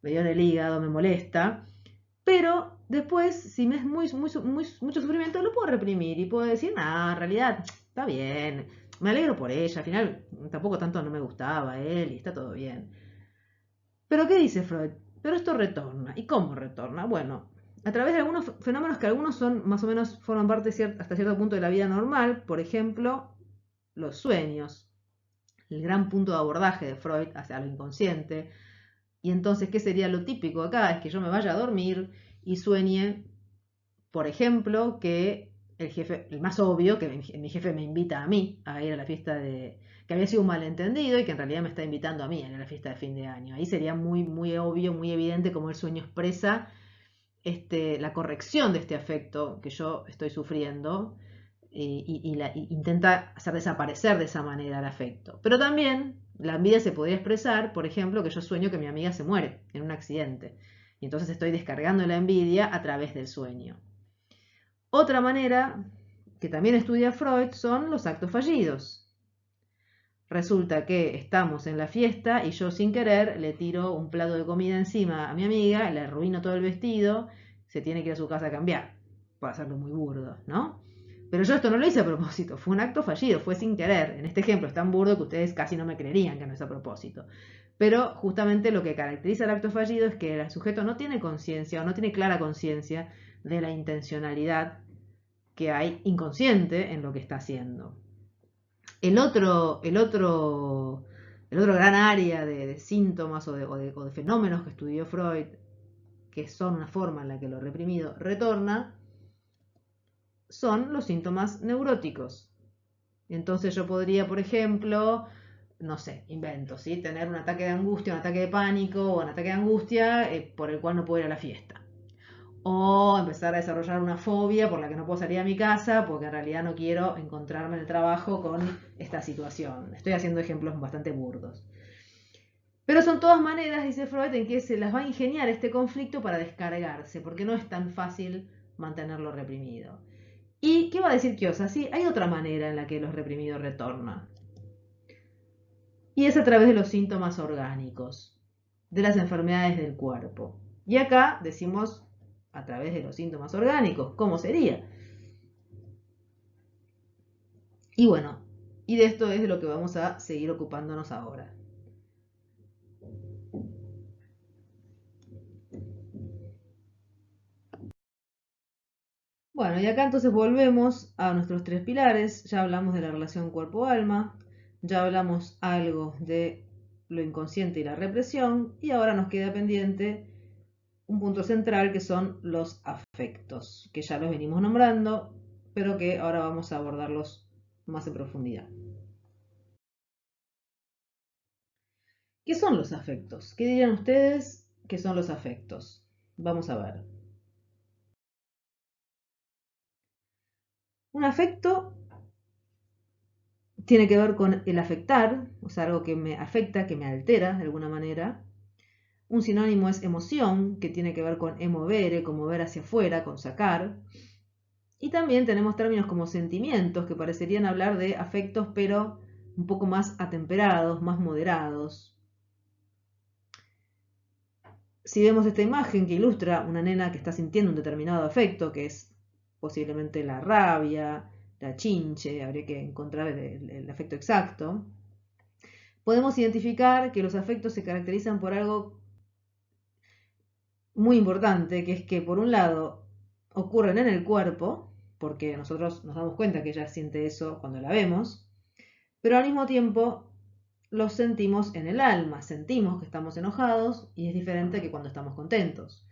me dio en el hígado, me molesta, pero después, si me es mucho sufrimiento, lo puedo reprimir y puedo decir, en realidad está bien, me alegro por ella, al final tampoco tanto no me gustaba él y está todo bien. Pero ¿qué dice Freud? Pero esto retorna. ¿Y cómo retorna? Bueno, a través de algunos fenómenos que algunos son más o menos forman parte hasta cierto punto de la vida normal, por ejemplo, los sueños, el gran punto de abordaje de Freud hacia lo inconsciente. Y entonces, ¿qué sería lo típico acá? Es que yo me vaya a dormir y sueñe, por ejemplo, que el jefe, el más obvio, que mi jefe me invita a mí a ir a la fiesta que había sido un malentendido y que en realidad me está invitando a mí a ir a la fiesta de fin de año. Ahí sería muy obvio, muy evidente cómo el sueño expresa la corrección de este afecto que yo estoy sufriendo y intenta hacer desaparecer de esa manera el afecto. Pero también la envidia se podría expresar, por ejemplo, que yo sueño que mi amiga se muere en un accidente. Y entonces estoy descargando la envidia a través del sueño. Otra manera que también estudia Freud son los actos fallidos. Resulta que estamos en la fiesta y yo sin querer le tiro un plato de comida encima a mi amiga, le arruino todo el vestido, se tiene que ir a su casa a cambiar, por hacerlo muy burdo, ¿no? Pero yo esto no lo hice a propósito, fue un acto fallido, fue sin querer. En este ejemplo es tan burdo que ustedes casi no me creerían que no es a propósito. Pero justamente lo que caracteriza el acto fallido es que el sujeto no tiene conciencia o no tiene clara conciencia de la intencionalidad que hay inconsciente en lo que está haciendo. El otro gran área de síntomas o de fenómenos que estudió Freud, que son una forma en la que lo reprimido retorna, son los síntomas neuróticos. Entonces yo podría, por ejemplo, no sé, invento, ¿sí? Tener un ataque de angustia, un ataque de pánico o un ataque de angustia por el cual no puedo ir a la fiesta. O empezar a desarrollar una fobia por la que no puedo salir a mi casa porque en realidad no quiero encontrarme en el trabajo con esta situación. Estoy haciendo ejemplos bastante burdos. Pero son todas maneras, dice Freud, en que se las va a ingeniar este conflicto para descargarse, porque no es tan fácil mantenerlo reprimido. ¿Y qué va a decir Kiosa? Sí, hay otra manera en la que los reprimidos retornan. Y es a través de los síntomas orgánicos, de las enfermedades del cuerpo. Y acá decimos a través de los síntomas orgánicos. ¿Cómo sería? Y bueno, y de esto es de lo que vamos a seguir ocupándonos ahora. Bueno, y acá entonces volvemos a nuestros tres pilares. Ya hablamos de la relación cuerpo-alma, ya hablamos algo de lo inconsciente y la represión, y ahora nos queda pendiente un punto central que son los afectos, que ya los venimos nombrando, pero que ahora vamos a abordarlos más en profundidad. ¿Qué son los afectos? ¿Qué dirían ustedes que son los afectos? Vamos a ver. Un afecto tiene que ver con el afectar, o sea, algo que me afecta, que me altera de alguna manera, Un sinónimo es emoción, que tiene que ver con emovere, con mover hacia afuera, con sacar. Y también tenemos términos como sentimientos, que parecerían hablar de afectos, pero un poco más atemperados, más moderados. Si vemos esta imagen que ilustra una nena que está sintiendo un determinado afecto, que es posiblemente la rabia, la chinche, habría que encontrar el afecto exacto, podemos identificar que los afectos se caracterizan por algo muy importante, que es que por un lado ocurren en el cuerpo, porque nosotros nos damos cuenta que ella siente eso cuando la vemos, pero al mismo tiempo los sentimos en el alma, sentimos que estamos enojados y es diferente que cuando estamos contentos.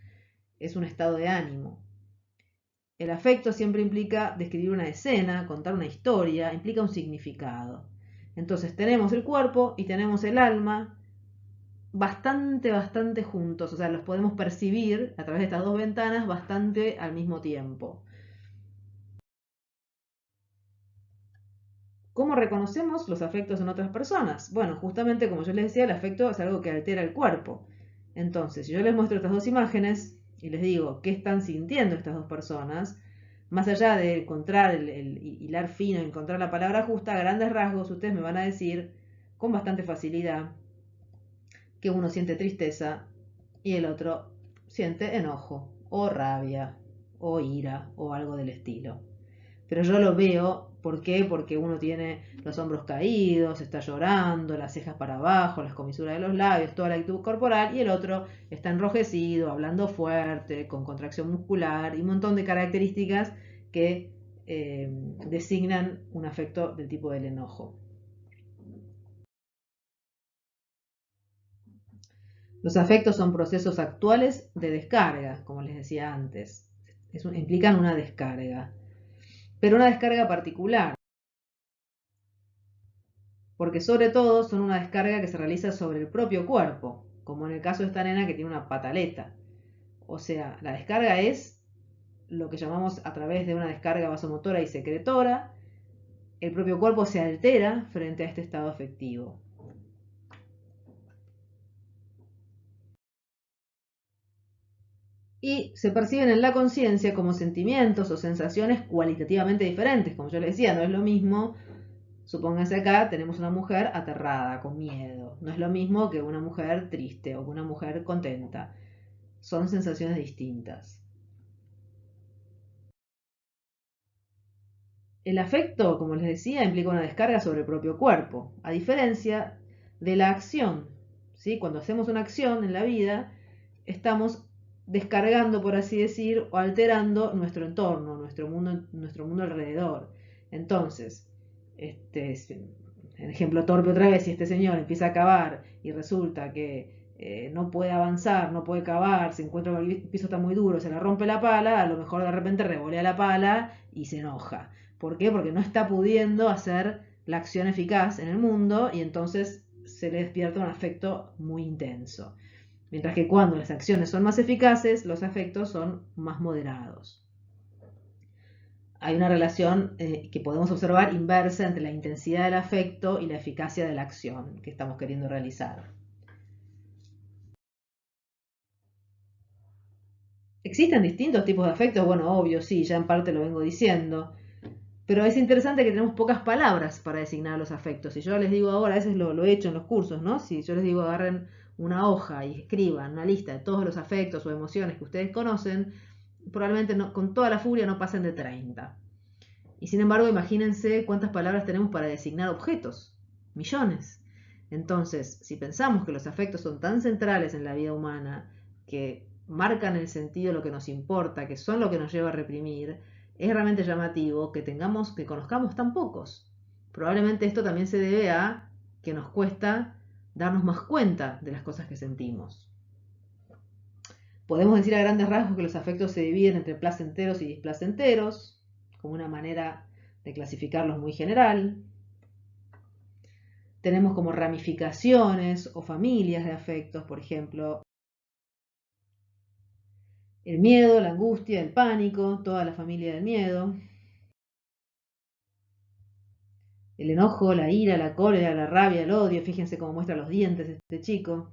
Es un estado de ánimo. El afecto siempre implica describir una escena, contar una historia, implica un significado. Entonces tenemos el cuerpo y tenemos el alma bastante juntos, o sea, los podemos percibir a través de estas dos ventanas bastante al mismo tiempo. ¿Cómo reconocemos los afectos en otras personas? Bueno, justamente como yo les decía, el afecto es algo que altera el cuerpo. Entonces, si yo les muestro estas dos imágenes y les digo qué están sintiendo estas dos personas, más allá de encontrar el hilar fino, encontrar la palabra justa, a grandes rasgos, ustedes me van a decir con bastante facilidad que uno siente tristeza y el otro siente enojo o rabia o ira o algo del estilo. Pero yo lo veo, ¿por qué? Porque uno tiene los hombros caídos, está llorando, las cejas para abajo, las comisuras de los labios, toda la actitud corporal, y el otro está enrojecido, hablando fuerte, con contracción muscular y un montón de características que designan un afecto del tipo del enojo. Los afectos son procesos actuales de descarga, como les decía antes. Implican una descarga, pero una descarga particular, porque sobre todo son una descarga que se realiza sobre el propio cuerpo, como en el caso de esta nena que tiene una pataleta. O sea, la descarga es lo que llamamos a través de una descarga vasomotora y secretora. El propio cuerpo se altera frente a este estado afectivo. Y se perciben en la conciencia como sentimientos o sensaciones cualitativamente diferentes. Como yo les decía, no es lo mismo, supónganse acá, tenemos una mujer aterrada, con miedo. No es lo mismo que una mujer triste o que una mujer contenta. Son sensaciones distintas. El afecto, como les decía, implica una descarga sobre el propio cuerpo, a diferencia de la acción. ¿Sí? Cuando hacemos una acción en la vida, estamos descargando, por así decir, o alterando nuestro entorno, nuestro mundo alrededor. Entonces, en ejemplo torpe otra vez, si este señor empieza a cavar y resulta que no puede avanzar, no puede cavar, se encuentra que el piso está muy duro, se le rompe la pala, a lo mejor de repente revolea la pala y se enoja. ¿Por qué? Porque no está pudiendo hacer la acción eficaz en el mundo y entonces se le despierta un afecto muy intenso. Mientras que cuando las acciones son más eficaces, los afectos son más moderados. Hay una relación que podemos observar inversa entre la intensidad del afecto y la eficacia de la acción que estamos queriendo realizar. ¿Existen distintos tipos de afectos? Bueno, obvio, sí, ya en parte lo vengo diciendo. Pero es interesante que tenemos pocas palabras para designar los afectos. Si yo les digo ahora, a veces lo he hecho en los cursos, ¿no? Si yo les digo agarren una hoja y escriban una lista de todos los afectos o emociones que ustedes conocen, probablemente no, con toda la furia no pasen de 30. Y sin embargo, imagínense cuántas palabras tenemos para designar objetos. Millones. Entonces, si pensamos que los afectos son tan centrales en la vida humana, que marcan el sentido de lo que nos importa, que son lo que nos lleva a reprimir, es realmente llamativo que conozcamos tan pocos. Probablemente esto también se debe a que nos cuesta darnos más cuenta de las cosas que sentimos. Podemos decir a grandes rasgos que los afectos se dividen entre placenteros y displacenteros, como una manera de clasificarlos muy general. Tenemos como ramificaciones o familias de afectos, por ejemplo, el miedo, la angustia, el pánico, toda la familia del miedo. El enojo, la ira, la cólera, la rabia, el odio. Fíjense cómo muestra los dientes este chico.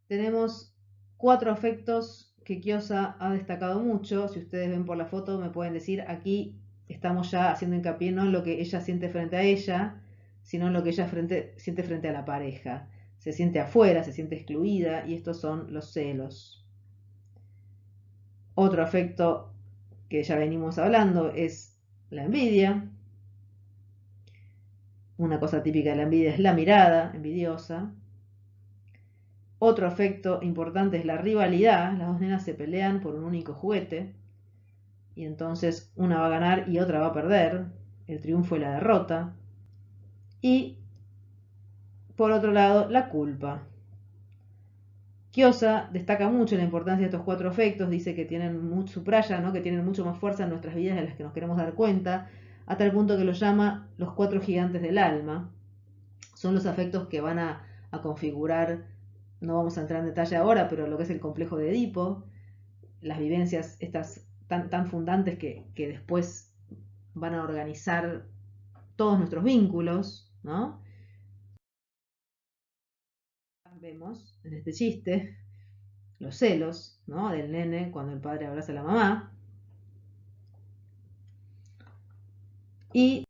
tenemos 4 afectos que Kiosa ha destacado mucho. Si ustedes ven por la foto, me pueden decir, aquí estamos ya haciendo hincapié no en lo que ella siente frente a ella, sino en lo que ella siente frente a la pareja. Se siente afuera, se siente excluida, y estos son los celos. Otro afecto que ya venimos hablando es la envidia. Una cosa típica de la envidia es la mirada envidiosa. Otro afecto importante es la rivalidad. Las dos nenas se pelean por un único juguete y entonces una va a ganar y otra va a perder. El triunfo y la derrota. Y por otro lado, la culpa. Kiosa destaca mucho la importancia de estos 4 afectos, dice que subraya, ¿no?, que tienen mucho más fuerza en nuestras vidas de las que nos queremos dar cuenta, a tal punto que los llama los 4 gigantes del alma. Son los afectos que van a configurar, no vamos a entrar en detalle ahora, pero lo que es el complejo de Edipo, las vivencias estas tan fundantes que después van a organizar todos nuestros vínculos, ¿no? Vemos en este chiste los celos, ¿no?, del nene cuando el padre abraza a la mamá. Y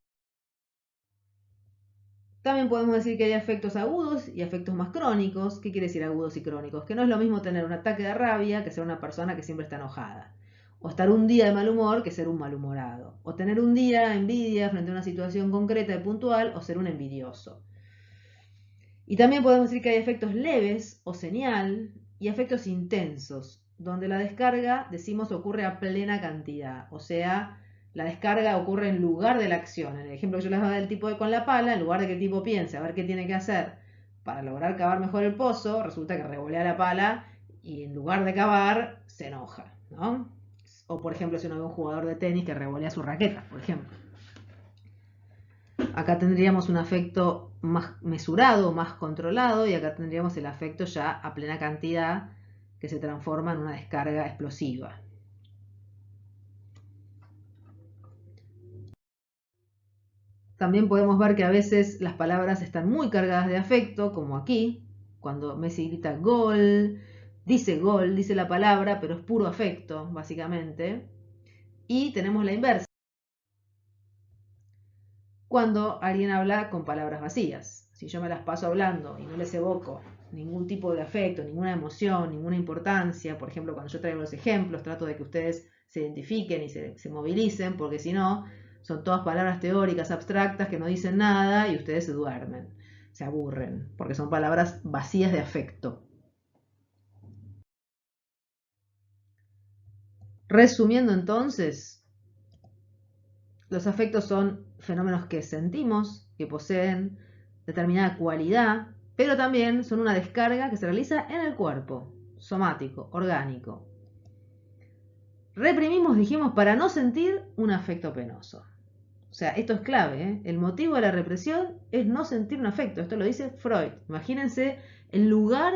también podemos decir que hay afectos agudos y afectos más crónicos. ¿Qué quiere decir agudos y crónicos? Que no es lo mismo tener un ataque de rabia que ser una persona que siempre está enojada. O estar un día de mal humor que ser un malhumorado. O tener un día envidia frente a una situación concreta y puntual o ser un envidioso. Y también podemos decir que hay efectos leves o señal y efectos intensos, donde la descarga, decimos, ocurre a plena cantidad. O sea, la descarga ocurre en lugar de la acción. En el ejemplo que yo les daba del tipo con la pala, en lugar de que el tipo piense a ver qué tiene que hacer para lograr cavar mejor el pozo, resulta que revolea la pala y en lugar de cavar, se enoja, ¿no? O por ejemplo, si uno ve un jugador de tenis que revolea su raqueta, por ejemplo. Acá tendríamos un afecto más mesurado, más controlado, y acá tendríamos el afecto ya a plena cantidad que se transforma en una descarga explosiva. También podemos ver que a veces las palabras están muy cargadas de afecto, como aquí, cuando Messi grita gol, dice la palabra, pero es puro afecto, básicamente. Y tenemos la inversa, cuando alguien habla con palabras vacías. Si yo me las paso hablando y no les evoco ningún tipo de afecto, ninguna emoción, ninguna importancia, por ejemplo, cuando yo traigo los ejemplos, trato de que ustedes se identifiquen y se movilicen, porque si no, son todas palabras teóricas, abstractas, que no dicen nada y ustedes se duermen, se aburren, porque son palabras vacías de afecto. Resumiendo entonces, los afectos son fenómenos que sentimos, que poseen determinada cualidad, pero también son una descarga que se realiza en el cuerpo, somático, orgánico. Reprimimos, dijimos, para no sentir un afecto penoso. O sea, esto es clave, ¿eh? El motivo de la represión es no sentir un afecto. Esto lo dice Freud. Imagínense el lugar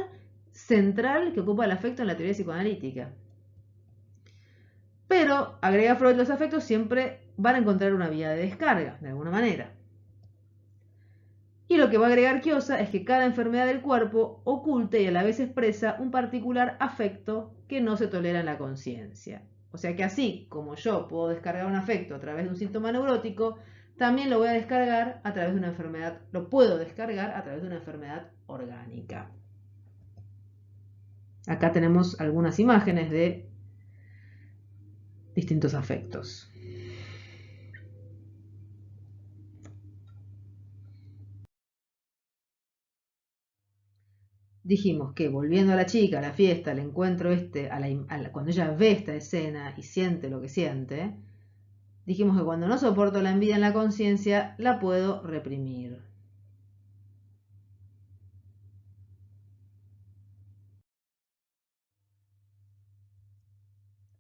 central que ocupa el afecto en la teoría psicoanalítica. Pero, agrega Freud, los afectos siempre van a encontrar una vía de descarga, de alguna manera. Y lo que va a agregar Kiosa es que cada enfermedad del cuerpo oculta y a la vez expresa un particular afecto que no se tolera en la conciencia. O sea que así como yo puedo descargar un afecto a través de un síntoma neurótico, también lo voy a descargar a través de una enfermedad, lo puedo descargar a través de una enfermedad orgánica. Acá tenemos algunas imágenes de distintos afectos. Dijimos que volviendo a la chica, a la fiesta, al encuentro cuando ella ve esta escena y siente lo que siente, dijimos que cuando no soporto la envidia en la conciencia, la puedo reprimir.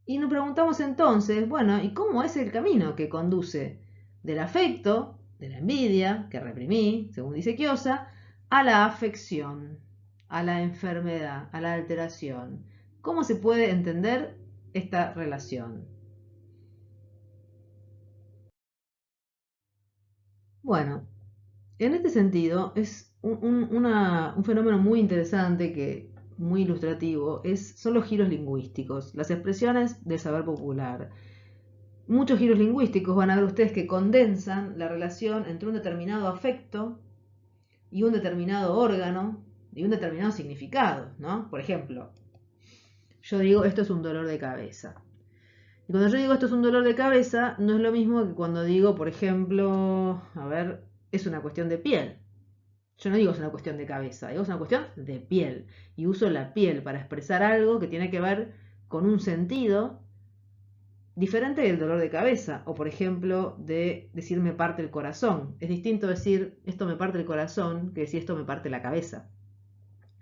Y nos preguntamos entonces, bueno, ¿y cómo es el camino que conduce del afecto, de la envidia, que reprimí, según dice Kiosa, a la afección, a la enfermedad, a la alteración? ¿Cómo se puede entender esta relación? Bueno, en este sentido es un fenómeno muy interesante que muy ilustrativo son los giros lingüísticos, las expresiones del saber popular. Muchos giros lingüísticos van a ver ustedes que condensan la relación entre un determinado afecto y un determinado órgano y un determinado significado, ¿no? Por ejemplo, yo digo esto es un dolor de cabeza. Y cuando yo digo esto es un dolor de cabeza, no es lo mismo que cuando digo, por ejemplo, a ver, es una cuestión de piel. Yo no digo es una cuestión de cabeza, digo es una cuestión de piel. Y uso la piel para expresar algo que tiene que ver con un sentido diferente del dolor de cabeza. O por ejemplo, de decir me parte el corazón. Es distinto decir esto me parte el corazón que decir esto me parte la cabeza.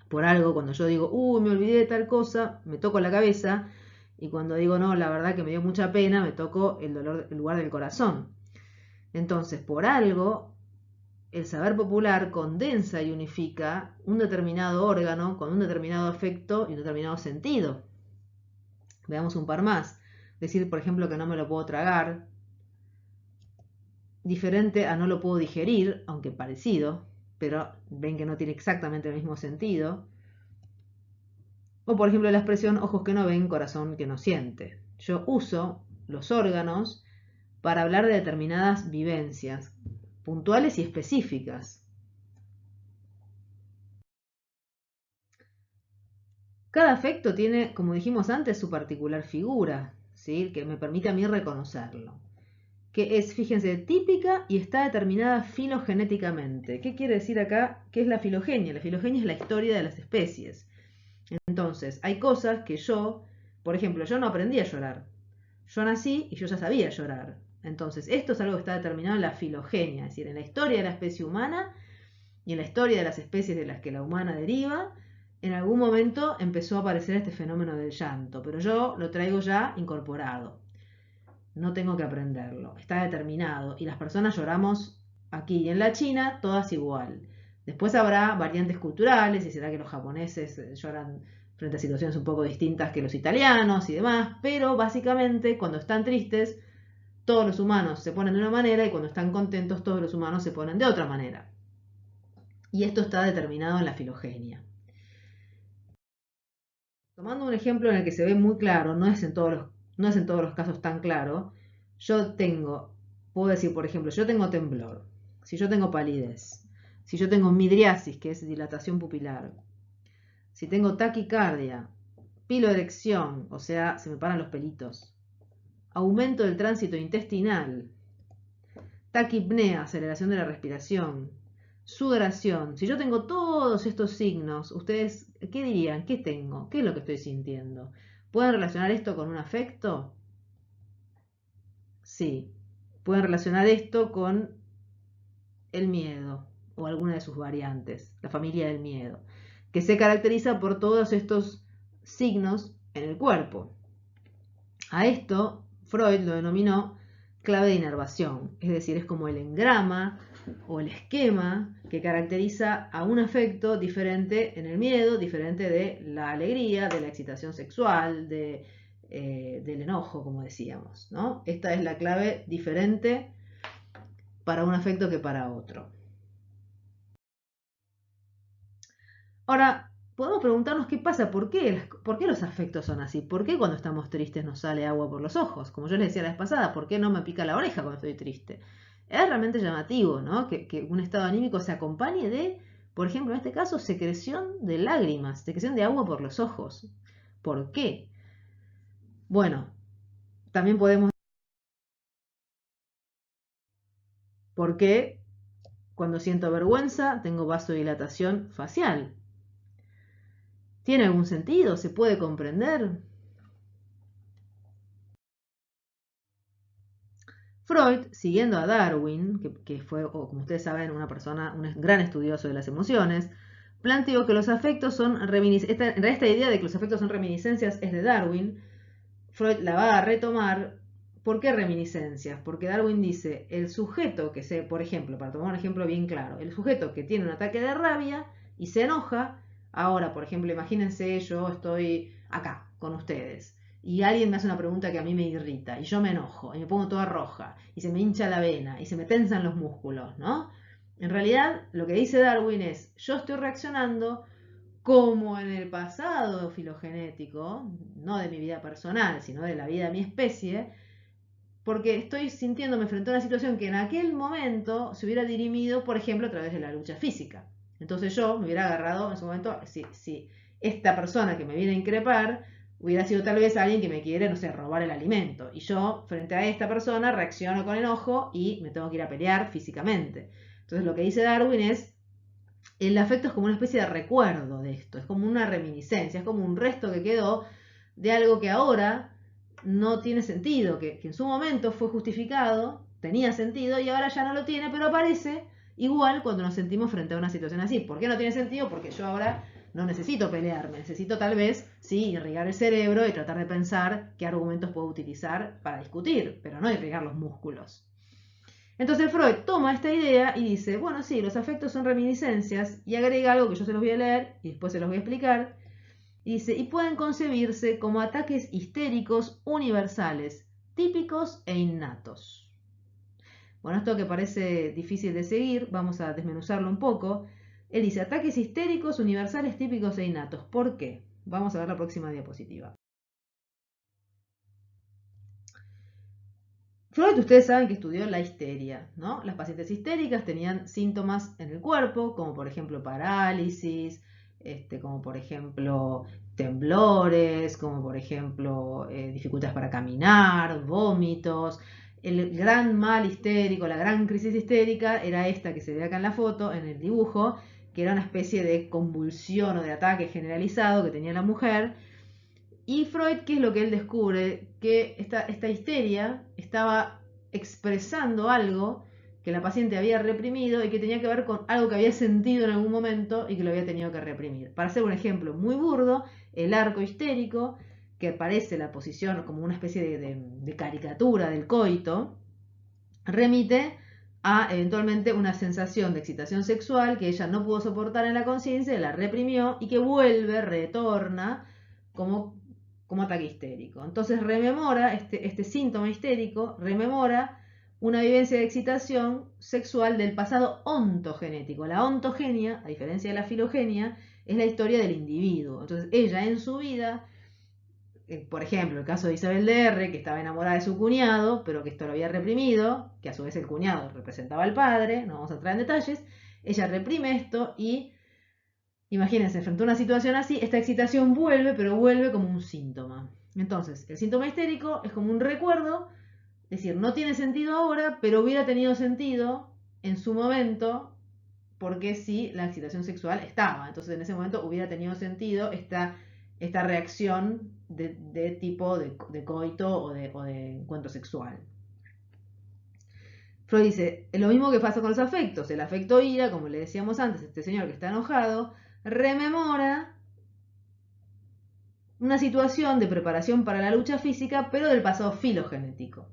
Por algo, cuando yo digo, me olvidé de tal cosa, me toco la cabeza. Y cuando digo, no, la verdad que me dio mucha pena, me toco el lugar del corazón. Entonces, por algo, el saber popular condensa y unifica un determinado órgano con un determinado afecto y un determinado sentido. Veamos un par más. Decir, por ejemplo, que no me lo puedo tragar, diferente a no lo puedo digerir, aunque parecido, pero ven que no tiene exactamente el mismo sentido. O por ejemplo la expresión ojos que no ven, corazón que no siente. Yo uso los órganos para hablar de determinadas vivencias puntuales y específicas. Cada afecto tiene, como dijimos antes, su particular figura, ¿sí? Que me permite a mí reconocerlo. Que es, fíjense, típica y está determinada filogenéticamente. ¿Qué quiere decir acá? ¿Qué es la filogenia? La filogenia es la historia de las especies. Entonces, hay cosas que yo, por ejemplo, yo no aprendí a llorar. Yo nací y yo ya sabía llorar. Entonces, esto es algo que está determinado en la filogenia, es decir, en la historia de la especie humana y en la historia de las especies de las que la humana deriva, en algún momento empezó a aparecer este fenómeno del llanto, pero yo lo traigo ya incorporado. No tengo que aprenderlo, está determinado y las personas lloramos aquí y en la China todas igual. Después habrá variantes culturales y será que los japoneses lloran frente a situaciones un poco distintas que los italianos y demás, pero básicamente cuando están tristes todos los humanos se ponen de una manera y cuando están contentos todos los humanos se ponen de otra manera. Y esto está determinado en la filogenia. Tomando un ejemplo en el que se ve muy claro, no es en todos los casos tan claro, puedo decir, por ejemplo, yo tengo temblor, si yo tengo palidez, si yo tengo midriasis, que es dilatación pupilar, si tengo taquicardia, piloerección, o sea, se me paran los pelitos, aumento del tránsito intestinal, taquipnea, aceleración de la respiración, sudoración. Si yo tengo todos estos signos, ustedes, ¿qué dirían? ¿Qué tengo? ¿Qué es lo que estoy sintiendo? ¿Pueden relacionar esto con un afecto? Sí. Pueden relacionar esto con el miedo o alguna de sus variantes, la familia del miedo, que se caracteriza por todos estos signos en el cuerpo. A esto Freud lo denominó clave de inervación, es decir, es como el engrama o el esquema que caracteriza a un afecto diferente en el miedo, diferente de la alegría, de la excitación sexual, del enojo, como decíamos, ¿no? Esta es la clave diferente para un afecto que para otro. Ahora, podemos preguntarnos qué pasa, ¿por qué los afectos son así? ¿Por qué cuando estamos tristes nos sale agua por los ojos? Como yo les decía la vez pasada, ¿por qué no me pica la oreja cuando estoy triste? Es realmente llamativo, ¿no? Que un estado anímico se acompañe de, por ejemplo, en este caso, secreción de lágrimas, secreción de agua por los ojos. ¿Por qué? Bueno, también podemos... ¿Por qué cuando siento vergüenza tengo vasodilatación facial? ¿Tiene algún sentido? ¿Se puede comprender? Freud, siguiendo a Darwin, que fue, como ustedes saben, un gran estudioso de las emociones, planteó que los afectos son reminiscencias. Esta idea de que los afectos son reminiscencias es de Darwin. Freud la va a retomar. ¿Por qué reminiscencias? Porque Darwin dice, el sujeto por ejemplo, para tomar un ejemplo bien claro, el sujeto que tiene un ataque de rabia y se enoja, ahora, por ejemplo, imagínense, yo estoy acá con ustedes y alguien me hace una pregunta que a mí me irrita y yo me enojo y me pongo toda roja y se me hincha la vena y se me tensan los músculos, ¿no? En realidad, lo que dice Darwin es, yo estoy reaccionando como en el pasado filogenético, no de mi vida personal, sino de la vida de mi especie, porque estoy sintiéndome frente a una situación que en aquel momento se hubiera dirimido, por ejemplo, a través de la lucha física. Entonces yo me hubiera agarrado en ese momento, si esta persona que me viene a increpar hubiera sido tal vez alguien que me quiere, no sé, robar el alimento. Y yo, frente a esta persona, reacciono con enojo y me tengo que ir a pelear físicamente. Entonces lo que dice Darwin es, el afecto es como una especie de recuerdo de esto, es como una reminiscencia, es como un resto que quedó de algo que ahora no tiene sentido, que en su momento fue justificado, tenía sentido y ahora ya no lo tiene, pero aparece igual cuando nos sentimos frente a una situación así. ¿Por qué no tiene sentido? Porque yo ahora no necesito pelearme, necesito tal vez, sí, irrigar el cerebro y tratar de pensar qué argumentos puedo utilizar para discutir, pero no irrigar los músculos. Entonces Freud toma esta idea y dice, bueno, sí, los afectos son reminiscencias, y agrega algo que yo se los voy a leer y después se los voy a explicar. Y dice, y pueden concebirse como ataques histéricos universales, típicos e innatos. Bueno, esto que parece difícil de seguir, vamos a desmenuzarlo un poco. Él dice, ataques histéricos universales, típicos e innatos. ¿Por qué? Vamos a ver la próxima diapositiva. Freud, ustedes saben que estudió la histeria, ¿no? Las pacientes histéricas tenían síntomas en el cuerpo, como por ejemplo parálisis, como por ejemplo temblores, como por ejemplo dificultades para caminar, vómitos. El gran mal histérico, la gran crisis histérica era esta que se ve acá en la foto, en el dibujo, que era una especie de convulsión o de ataque generalizado que tenía la mujer. Y Freud, ¿qué es lo que él descubre? Que esta histeria estaba expresando algo que la paciente había reprimido y que tenía que ver con algo que había sentido en algún momento y que lo había tenido que reprimir. Para hacer un ejemplo muy burdo, el arco histérico, que parece la posición como una especie de caricatura del coito, remite a eventualmente una sensación de excitación sexual que ella no pudo soportar en la conciencia, la reprimió y que vuelve, retorna como ataque histérico. Entonces rememora este síntoma histérico, rememora una vivencia de excitación sexual del pasado ontogenético. La ontogenia, a diferencia de la filogenia, es la historia del individuo. Entonces ella en su vida, por ejemplo, el caso de Isabel DR, que estaba enamorada de su cuñado, pero que esto lo había reprimido, que a su vez el cuñado representaba al padre, no vamos a entrar en detalles, ella reprime esto y, imagínense, frente a una situación así, esta excitación vuelve, pero vuelve como un síntoma. Entonces, el síntoma histérico es como un recuerdo, es decir, no tiene sentido ahora, pero hubiera tenido sentido en su momento, porque sí, la excitación sexual estaba. Entonces, en ese momento hubiera tenido sentido esta reacción de tipo de coito o de encuentro sexual. Freud dice, es lo mismo que pasa con los afectos. El afecto ira, como le decíamos antes, este señor que está enojado, rememora una situación de preparación para la lucha física, pero del pasado filogenético.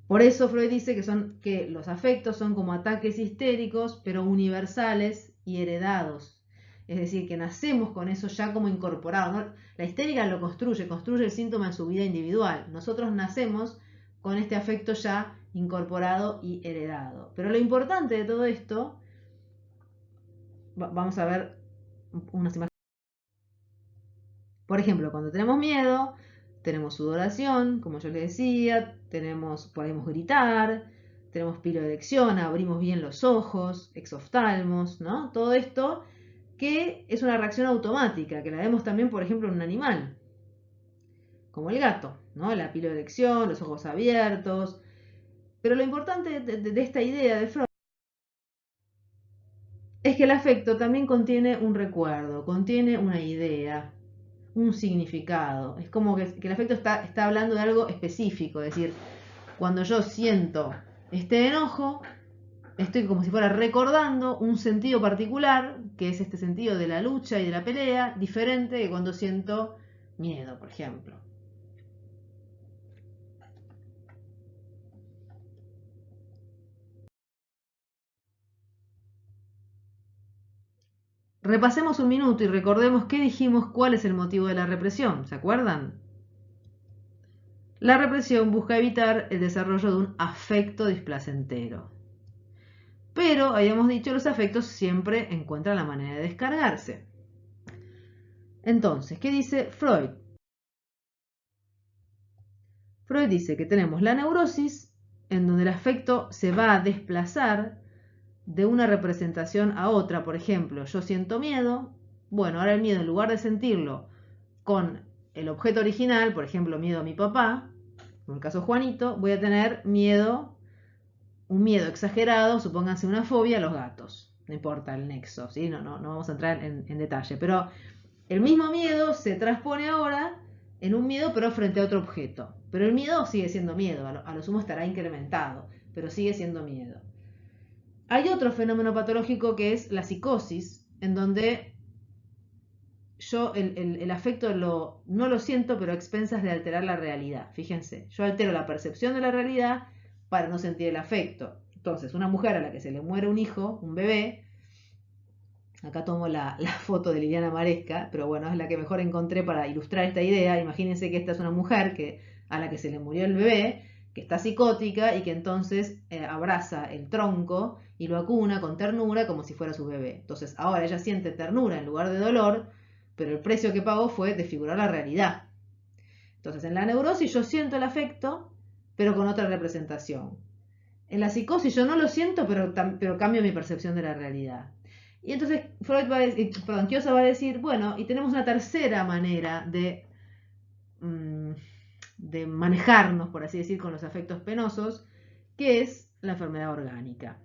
Por eso Freud dice que los afectos son como ataques histéricos, pero universales y heredados. Es decir, que nacemos con eso ya como incorporado, ¿no? La histérica lo construye el síntoma en su vida individual. Nosotros nacemos con este afecto ya incorporado y heredado. Pero lo importante de todo esto, vamos a ver unas imágenes. Por ejemplo, cuando tenemos miedo, tenemos sudoración, como yo les decía, podemos gritar, tenemos piloerección, abrimos bien los ojos, exoftalmos, ¿no? Todo esto que es una reacción automática, que la vemos también, por ejemplo, en un animal, como el gato, ¿no? La piloerección, los ojos abiertos. Pero lo importante de esta idea de Freud es que el afecto también contiene un recuerdo, contiene una idea, un significado. Es como que el afecto está hablando de algo específico, es decir, cuando yo siento este enojo, estoy como si fuera recordando un sentido particular, que es este sentido de la lucha y de la pelea, diferente de cuando siento miedo, por ejemplo. Repasemos un minuto y recordemos qué dijimos, cuál es el motivo de la represión, ¿se acuerdan? La represión busca evitar el desarrollo de un afecto displacentero. Pero, habíamos dicho, los afectos siempre encuentran la manera de descargarse. Entonces, ¿qué dice Freud? Freud dice que tenemos la neurosis, en donde el afecto se va a desplazar de una representación a otra. Por ejemplo, yo siento miedo, bueno, ahora el miedo, en lugar de sentirlo con el objeto original, por ejemplo, miedo a mi papá, en el caso Juanito, voy a tener miedo, un miedo exagerado, supónganse una fobia a los gatos. No importa el nexo, ¿sí? No vamos a entrar en detalle, pero el mismo miedo se transpone ahora en un miedo, pero frente a otro objeto. Pero el miedo sigue siendo miedo, a lo sumo estará incrementado, pero sigue siendo miedo. Hay otro fenómeno patológico que es la psicosis, en donde yo el afecto no lo siento, pero a expensas de alterar la realidad. Fíjense, yo altero la percepción de la realidad para no sentir el afecto. Entonces, una mujer a la que se le muere un hijo, un bebé, acá tomo la foto de Liliana Maresca, pero bueno, es la que mejor encontré para ilustrar esta idea. Imagínense que esta es una mujer a la que se le murió el bebé, que está psicótica y que entonces abraza el tronco y lo acuna con ternura como si fuera su bebé. Entonces ahora ella siente ternura en lugar de dolor, pero el precio que pagó fue desfigurar la realidad. Entonces en la neurosis yo siento el afecto, pero con otra representación. En la psicosis yo no lo siento, pero cambio mi percepción de la realidad. Y entonces Kiosa va a decir, bueno, y tenemos una tercera manera de manejarnos, por así decir, con los afectos penosos, que es la enfermedad orgánica.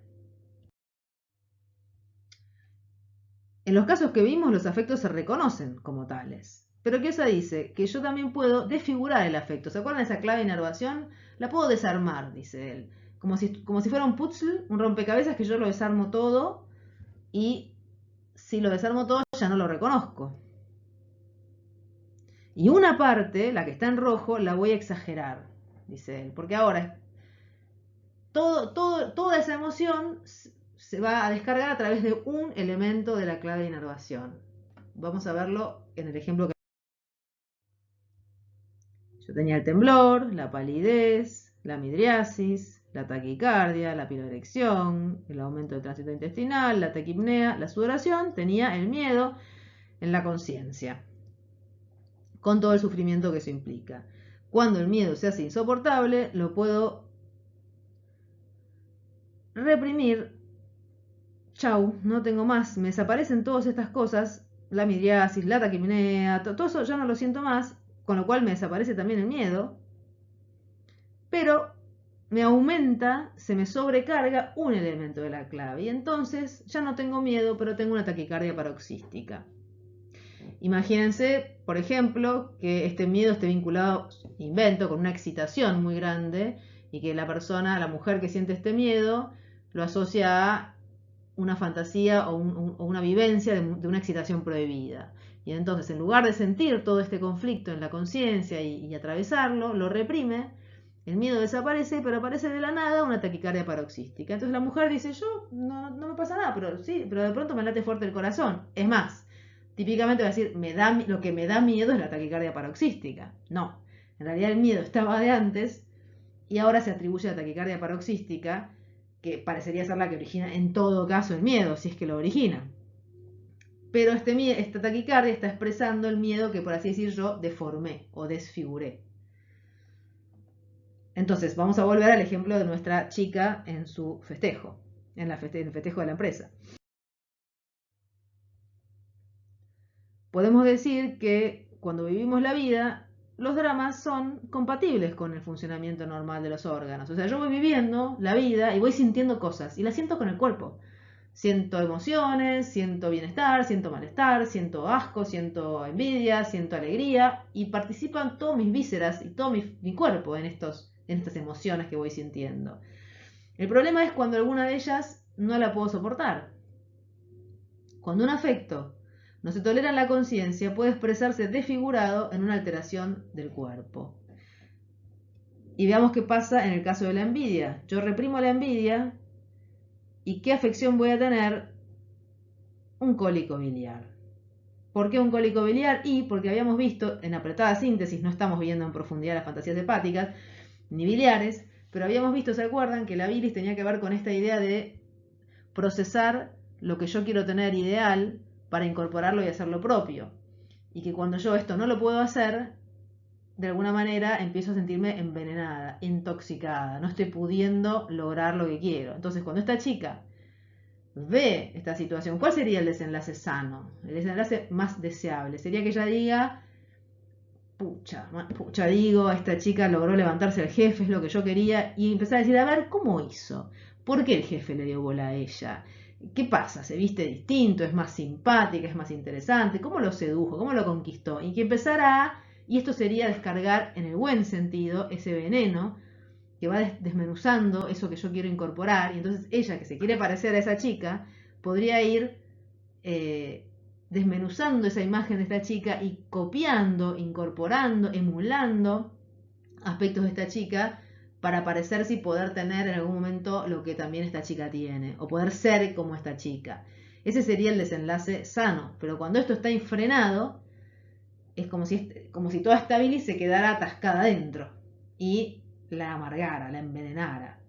En los casos que vimos, los afectos se reconocen como tales. Pero Kiosa dice que yo también puedo desfigurar el afecto. ¿Se acuerdan de esa clave de inervación? La puedo desarmar, dice él. Como si fuera un puzzle, un rompecabezas que yo lo desarmo todo y si lo desarmo todo ya no lo reconozco. Y una parte, la que está en rojo, la voy a exagerar, dice él, porque ahora toda esa emoción se va a descargar a través de un elemento de la clave de inervación. Vamos a verlo en el ejemplo que yo tenía: el temblor, la palidez, la midriasis, la taquicardia, la piloerección, el aumento del tránsito intestinal, la taquipnea, la sudoración. Tenía el miedo en la conciencia, con todo el sufrimiento que eso implica. Cuando el miedo se hace insoportable, lo puedo reprimir. Chau, no tengo más, me desaparecen todas estas cosas, la midriasis, la taquipnea, todo eso ya no lo siento más, con lo cual me desaparece también el miedo, pero me aumenta, se me sobrecarga un elemento de la clave y entonces ya no tengo miedo, pero tengo una taquicardia paroxística. Imagínense, por ejemplo, que este miedo esté vinculado, invento, con una excitación muy grande y que la persona, la mujer que siente este miedo, lo asocia a una fantasía o una vivencia de una excitación prohibida. Y entonces, en lugar de sentir todo este conflicto en la conciencia y atravesarlo, lo reprime, el miedo desaparece, pero aparece de la nada una taquicardia paroxística. Entonces la mujer dice, yo no me pasa nada, pero sí, pero de pronto me late fuerte el corazón. Es más, típicamente va a decir, lo que me da miedo es la taquicardia paroxística. No, en realidad el miedo estaba de antes y ahora se atribuye a la taquicardia paroxística, que parecería ser la que origina en todo caso el miedo, si es que lo origina. Pero esta taquicardia está expresando el miedo que, por así decir, yo deformé o desfiguré. Entonces, vamos a volver al ejemplo de nuestra chica en su festejo, en el festejo de la empresa. Podemos decir que cuando vivimos la vida, los dramas son compatibles con el funcionamiento normal de los órganos. O sea, yo voy viviendo la vida y voy sintiendo cosas y las siento con el cuerpo. Siento emociones, siento bienestar, siento malestar, siento asco, siento envidia, siento alegría y participan todos mis vísceras y todo mi cuerpo en estas emociones que voy sintiendo. El problema es cuando alguna de ellas no la puedo soportar. Cuando un afecto no se tolera en la conciencia, puede expresarse desfigurado en una alteración del cuerpo. Y veamos qué pasa en el caso de la envidia. Yo reprimo la envidia y ¿qué afección voy a tener? Un cólico biliar. ¿Por qué un cólico biliar? Y porque habíamos visto, en apretada síntesis, no estamos viendo en profundidad las fantasías hepáticas ni biliares, pero habíamos visto, ¿se acuerdan? Que la bilis tenía que ver con esta idea de procesar lo que yo quiero tener ideal para incorporarlo y hacerlo propio. y que cuando yo esto no lo puedo hacer, de alguna manera empiezo a sentirme envenenada, intoxicada, no estoy pudiendo lograr lo que quiero. Entonces, cuando esta chica ve esta situación, ¿cuál sería el desenlace sano? El desenlace más deseable sería que ella diga, pucha, digo, esta chica logró levantarse el jefe, es lo que yo quería, y empezar a decir, a ver, ¿cómo hizo? ¿Por qué el jefe le dio bola a ella? ¿Qué pasa? ¿Se viste distinto? ¿Es más simpática? ¿Es más interesante? ¿Cómo lo sedujo? ¿Cómo lo conquistó? Y que empezara y esto sería descargar en el buen sentido ese veneno que va desmenuzando eso que yo quiero incorporar, y entonces ella, que se quiere parecer a esa chica, podría ir desmenuzando esa imagen de esta chica y copiando, incorporando, emulando aspectos de esta chica para parecerse y poder tener en algún momento lo que también esta chica tiene, o poder ser como esta chica. Ese sería el desenlace sano, pero cuando esto está infrenado, es como si toda esta bilis se quedara atascada dentro y la amargara, la envenenara.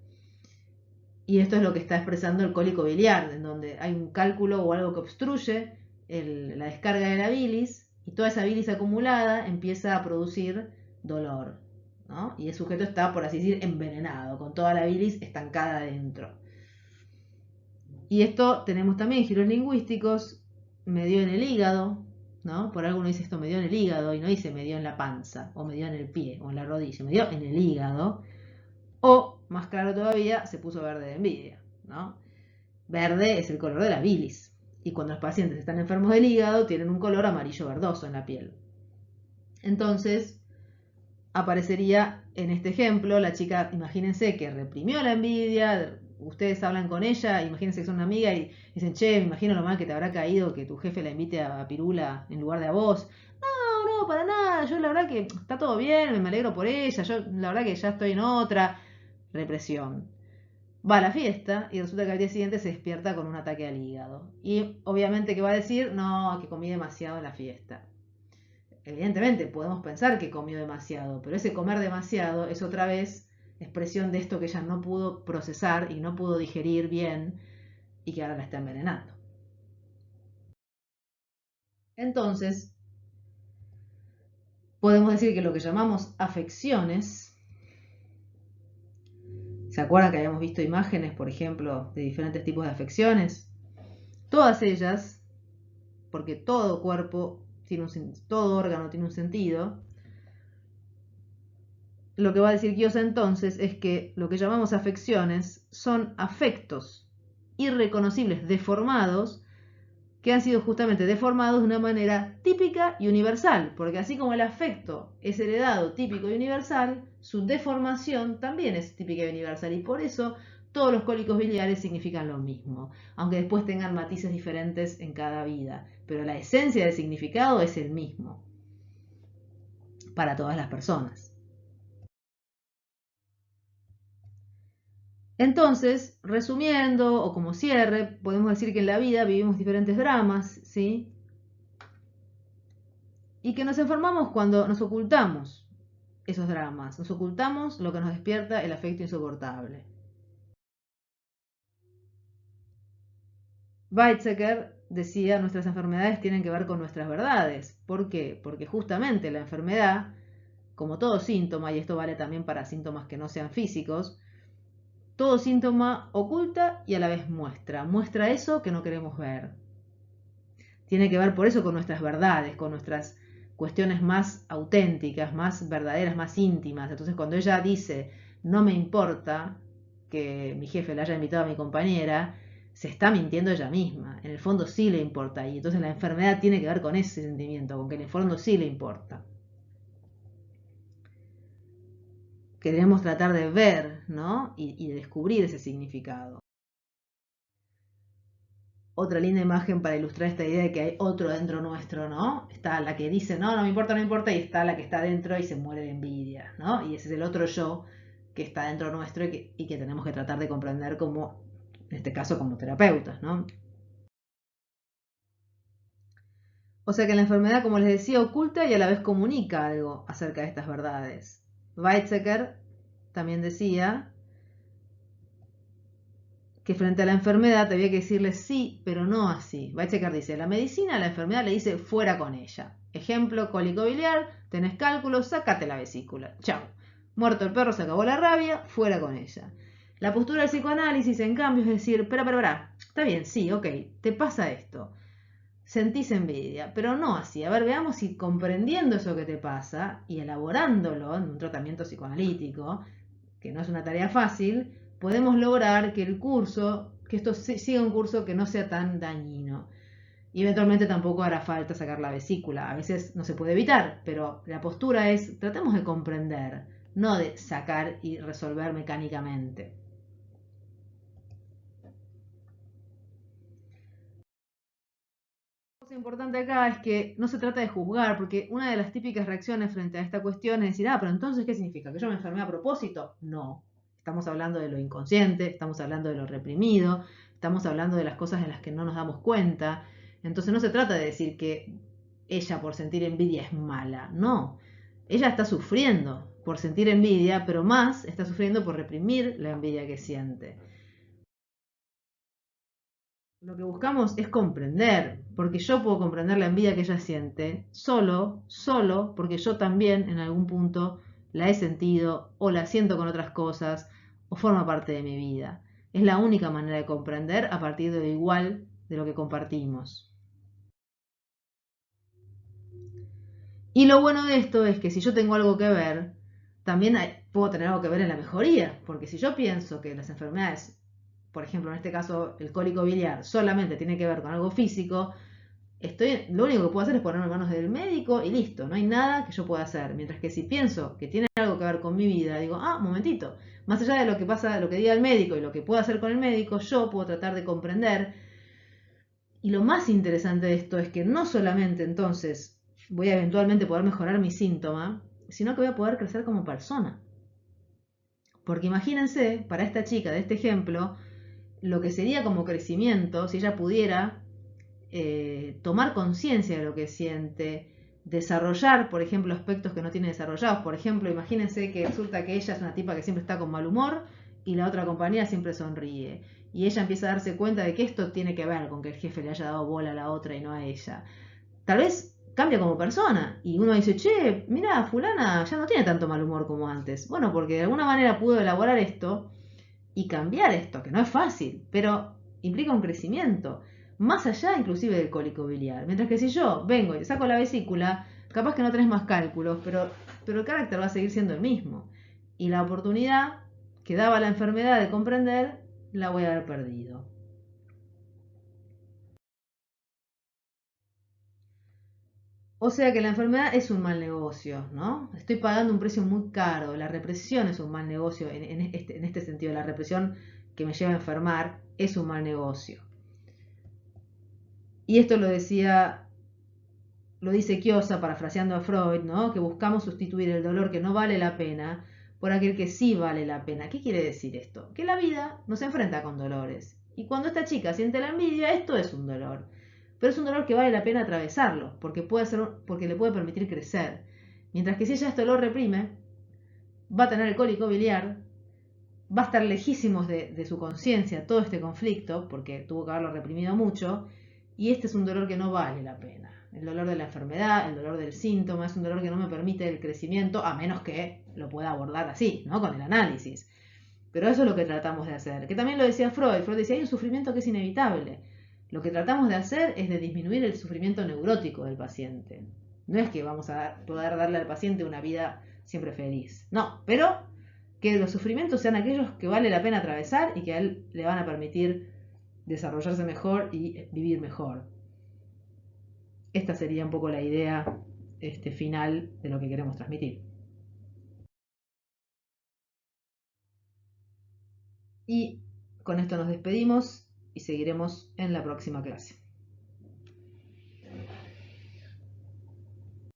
Y esto es lo que está expresando el cólico biliar, en donde hay un cálculo o algo que obstruye la descarga de la bilis, y toda esa bilis acumulada empieza a producir dolor, ¿no? Y el sujeto está, por así decir, envenenado, con toda la bilis estancada dentro. Y esto tenemos también giros lingüísticos, me dio en el hígado, ¿no? Por algo uno dice esto me dio en el hígado y no dice me dio en la panza, o me dio en el pie, o en la rodilla, me dio en el hígado. O, más claro todavía, se puso verde de envidia, ¿no? Verde es el color de la bilis. Y cuando los pacientes están enfermos del hígado, tienen un color amarillo verdoso en la piel. Entonces, aparecería en este ejemplo la chica, imagínense que reprimió la envidia, ustedes hablan con ella, imagínense que son una amiga y dicen, che, me imagino lo mal que te habrá caído que tu jefe la invite a pirula en lugar de a vos. No, no, para nada, yo la verdad que está todo bien, me alegro por ella, yo la verdad que ya estoy en otra. Represión. Va a la fiesta y resulta que al día siguiente se despierta con un ataque al hígado. Y obviamente que va a decir, no, que comí demasiado en la fiesta. Evidentemente podemos pensar que comió demasiado, pero ese comer demasiado es otra vez expresión de esto que ella no pudo procesar y no pudo digerir bien y que ahora la está envenenando. Entonces, podemos decir que lo que llamamos afecciones, ¿se acuerdan que habíamos visto imágenes, por ejemplo, de diferentes tipos de afecciones? Todas ellas, porque todo cuerpo tiene todo órgano tiene un sentido, lo que va a decir Giosa entonces es que lo que llamamos afecciones son afectos irreconocibles, deformados, que han sido justamente deformados de una manera típica y universal, porque así como el afecto es heredado, típico y universal, su deformación también es típica y universal, y por eso todos los cólicos biliares significan lo mismo, aunque después tengan matices diferentes en cada vida, pero la esencia del significado es el mismo para todas las personas. Entonces, resumiendo o como cierre, podemos decir que en la vida vivimos diferentes dramas, ¿sí? Y que nos enfermamos cuando nos ocultamos esos dramas, nos ocultamos lo que nos despierta el afecto insoportable. Weizsäcker decía, nuestras enfermedades tienen que ver con nuestras verdades. ¿Por qué? Porque justamente la enfermedad, como todo síntoma, y esto vale también para síntomas que no sean físicos, todo síntoma oculta y a la vez muestra eso que no queremos ver. Tiene que ver por eso con nuestras verdades, con nuestras cuestiones más auténticas, más verdaderas, más íntimas. Entonces cuando ella dice, no me importa que mi jefe le haya invitado a mi compañera, se está mintiendo ella misma. En el fondo sí le importa. Y entonces la enfermedad tiene que ver con ese sentimiento, con que en el fondo sí le importa. Queremos tratar de ver, ¿no? Y de descubrir ese significado. Otra linda imagen para ilustrar esta idea de que hay otro dentro nuestro, ¿no? Está la que dice, no, no me importa, no me importa, y está la que está dentro y se muere de envidia, ¿no? Y ese es el otro yo que está dentro nuestro y que tenemos que tratar de comprender como, en este caso, como terapeutas, ¿no? O sea que la enfermedad, como les decía, oculta y a la vez comunica algo acerca de estas verdades. Weizsäcker también decía que frente a la enfermedad había que decirle sí, pero no así. Weizsäcker dice, la medicina a la enfermedad le dice fuera con ella. Ejemplo, cólico biliar, tenés cálculos, sacate la vesícula. Chau. Muerto el perro, se acabó la rabia, fuera con ella. La postura del psicoanálisis, en cambio, es decir, espera, está bien, sí, ok, te pasa esto. Sentís envidia, pero no así. A ver, veamos si comprendiendo eso que te pasa y elaborándolo en un tratamiento psicoanalítico, que no es una tarea fácil, podemos lograr que el curso, que esto siga un curso que no sea tan dañino. Y eventualmente tampoco hará falta sacar la vesícula. A veces no se puede evitar, pero la postura es, tratemos de comprender, no de sacar y resolver mecánicamente. Lo importante acá es que no se trata de juzgar, porque una de las típicas reacciones frente a esta cuestión es decir, pero entonces, ¿qué significa? ¿Que yo me enfermé a propósito? No. Estamos hablando de lo inconsciente, estamos hablando de lo reprimido, estamos hablando de las cosas de las que no nos damos cuenta. Entonces no se trata de decir que ella por sentir envidia es mala, no. Ella está sufriendo por sentir envidia, pero más está sufriendo por reprimir la envidia que siente. Lo que buscamos es comprender, porque yo puedo comprender la envidia que ella siente solo porque yo también en algún punto la he sentido o la siento con otras cosas o forma parte de mi vida. Es la única manera de comprender a partir de lo igual de lo que compartimos. Y lo bueno de esto es que si yo tengo algo que ver, también puedo tener algo que ver en la mejoría, porque si yo pienso que las enfermedades, por ejemplo en este caso el cólico biliar, solamente tiene que ver con algo físico, lo único que puedo hacer es ponerme en manos del médico y listo, no hay nada que yo pueda hacer. Mientras que si pienso que tiene algo que ver con mi vida, digo, momentito, más allá de lo que pasa, lo que diga el médico y lo que pueda hacer con el médico, yo puedo tratar de comprender. Y lo más interesante de esto es que no solamente entonces voy a eventualmente poder mejorar mi síntoma, sino que voy a poder crecer como persona. Porque imagínense, para esta chica de este ejemplo, lo que sería como crecimiento si ella pudiera tomar conciencia de lo que siente, desarrollar, por ejemplo, aspectos que no tiene desarrollados. Por ejemplo, imagínense que resulta que ella es una tipa que siempre está con mal humor y la otra compañera siempre sonríe. Y ella empieza a darse cuenta de que esto tiene que ver con que el jefe le haya dado bola a la otra y no a ella. Tal vez cambia como persona y uno dice, che, mira, fulana ya no tiene tanto mal humor como antes. Bueno, porque de alguna manera pudo elaborar esto y cambiar esto, que no es fácil, pero implica un crecimiento, más allá inclusive del cólico biliar. Mientras que si yo vengo y te saco la vesícula, capaz que no tenés más cálculos, pero el carácter va a seguir siendo el mismo. Y la oportunidad que daba la enfermedad de comprender, la voy a haber perdido. O sea que la enfermedad es un mal negocio, ¿no? Estoy pagando un precio muy caro. La represión es un mal negocio en este sentido. La represión que me lleva a enfermar es un mal negocio. Y esto lo dice Kiosa parafraseando a Freud, ¿no? Que buscamos sustituir el dolor que no vale la pena por aquel que sí vale la pena. ¿Qué quiere decir esto? Que la vida nos enfrenta con dolores. Y cuando esta chica siente la envidia, esto es un dolor. Pero es un dolor que vale la pena atravesarlo, porque le puede permitir crecer. Mientras que si ella esto lo reprime, va a tener el cólico biliar, va a estar lejísimos de su conciencia todo este conflicto, porque tuvo que haberlo reprimido mucho, y este es un dolor que no vale la pena. El dolor de la enfermedad, el dolor del síntoma, es un dolor que no me permite el crecimiento, a menos que lo pueda abordar así, ¿no? Con el análisis. Pero eso es lo que tratamos de hacer. Que también lo decía Freud. Freud decía, hay un sufrimiento que es inevitable. Lo que tratamos de hacer es de disminuir el sufrimiento neurótico del paciente. No es que vamos a poder darle al paciente una vida siempre feliz. No, pero que los sufrimientos sean aquellos que vale la pena atravesar y que a él le van a permitir desarrollarse mejor y vivir mejor. Esta sería un poco la idea final de lo que queremos transmitir. Y con esto nos despedimos y seguiremos en la próxima clase.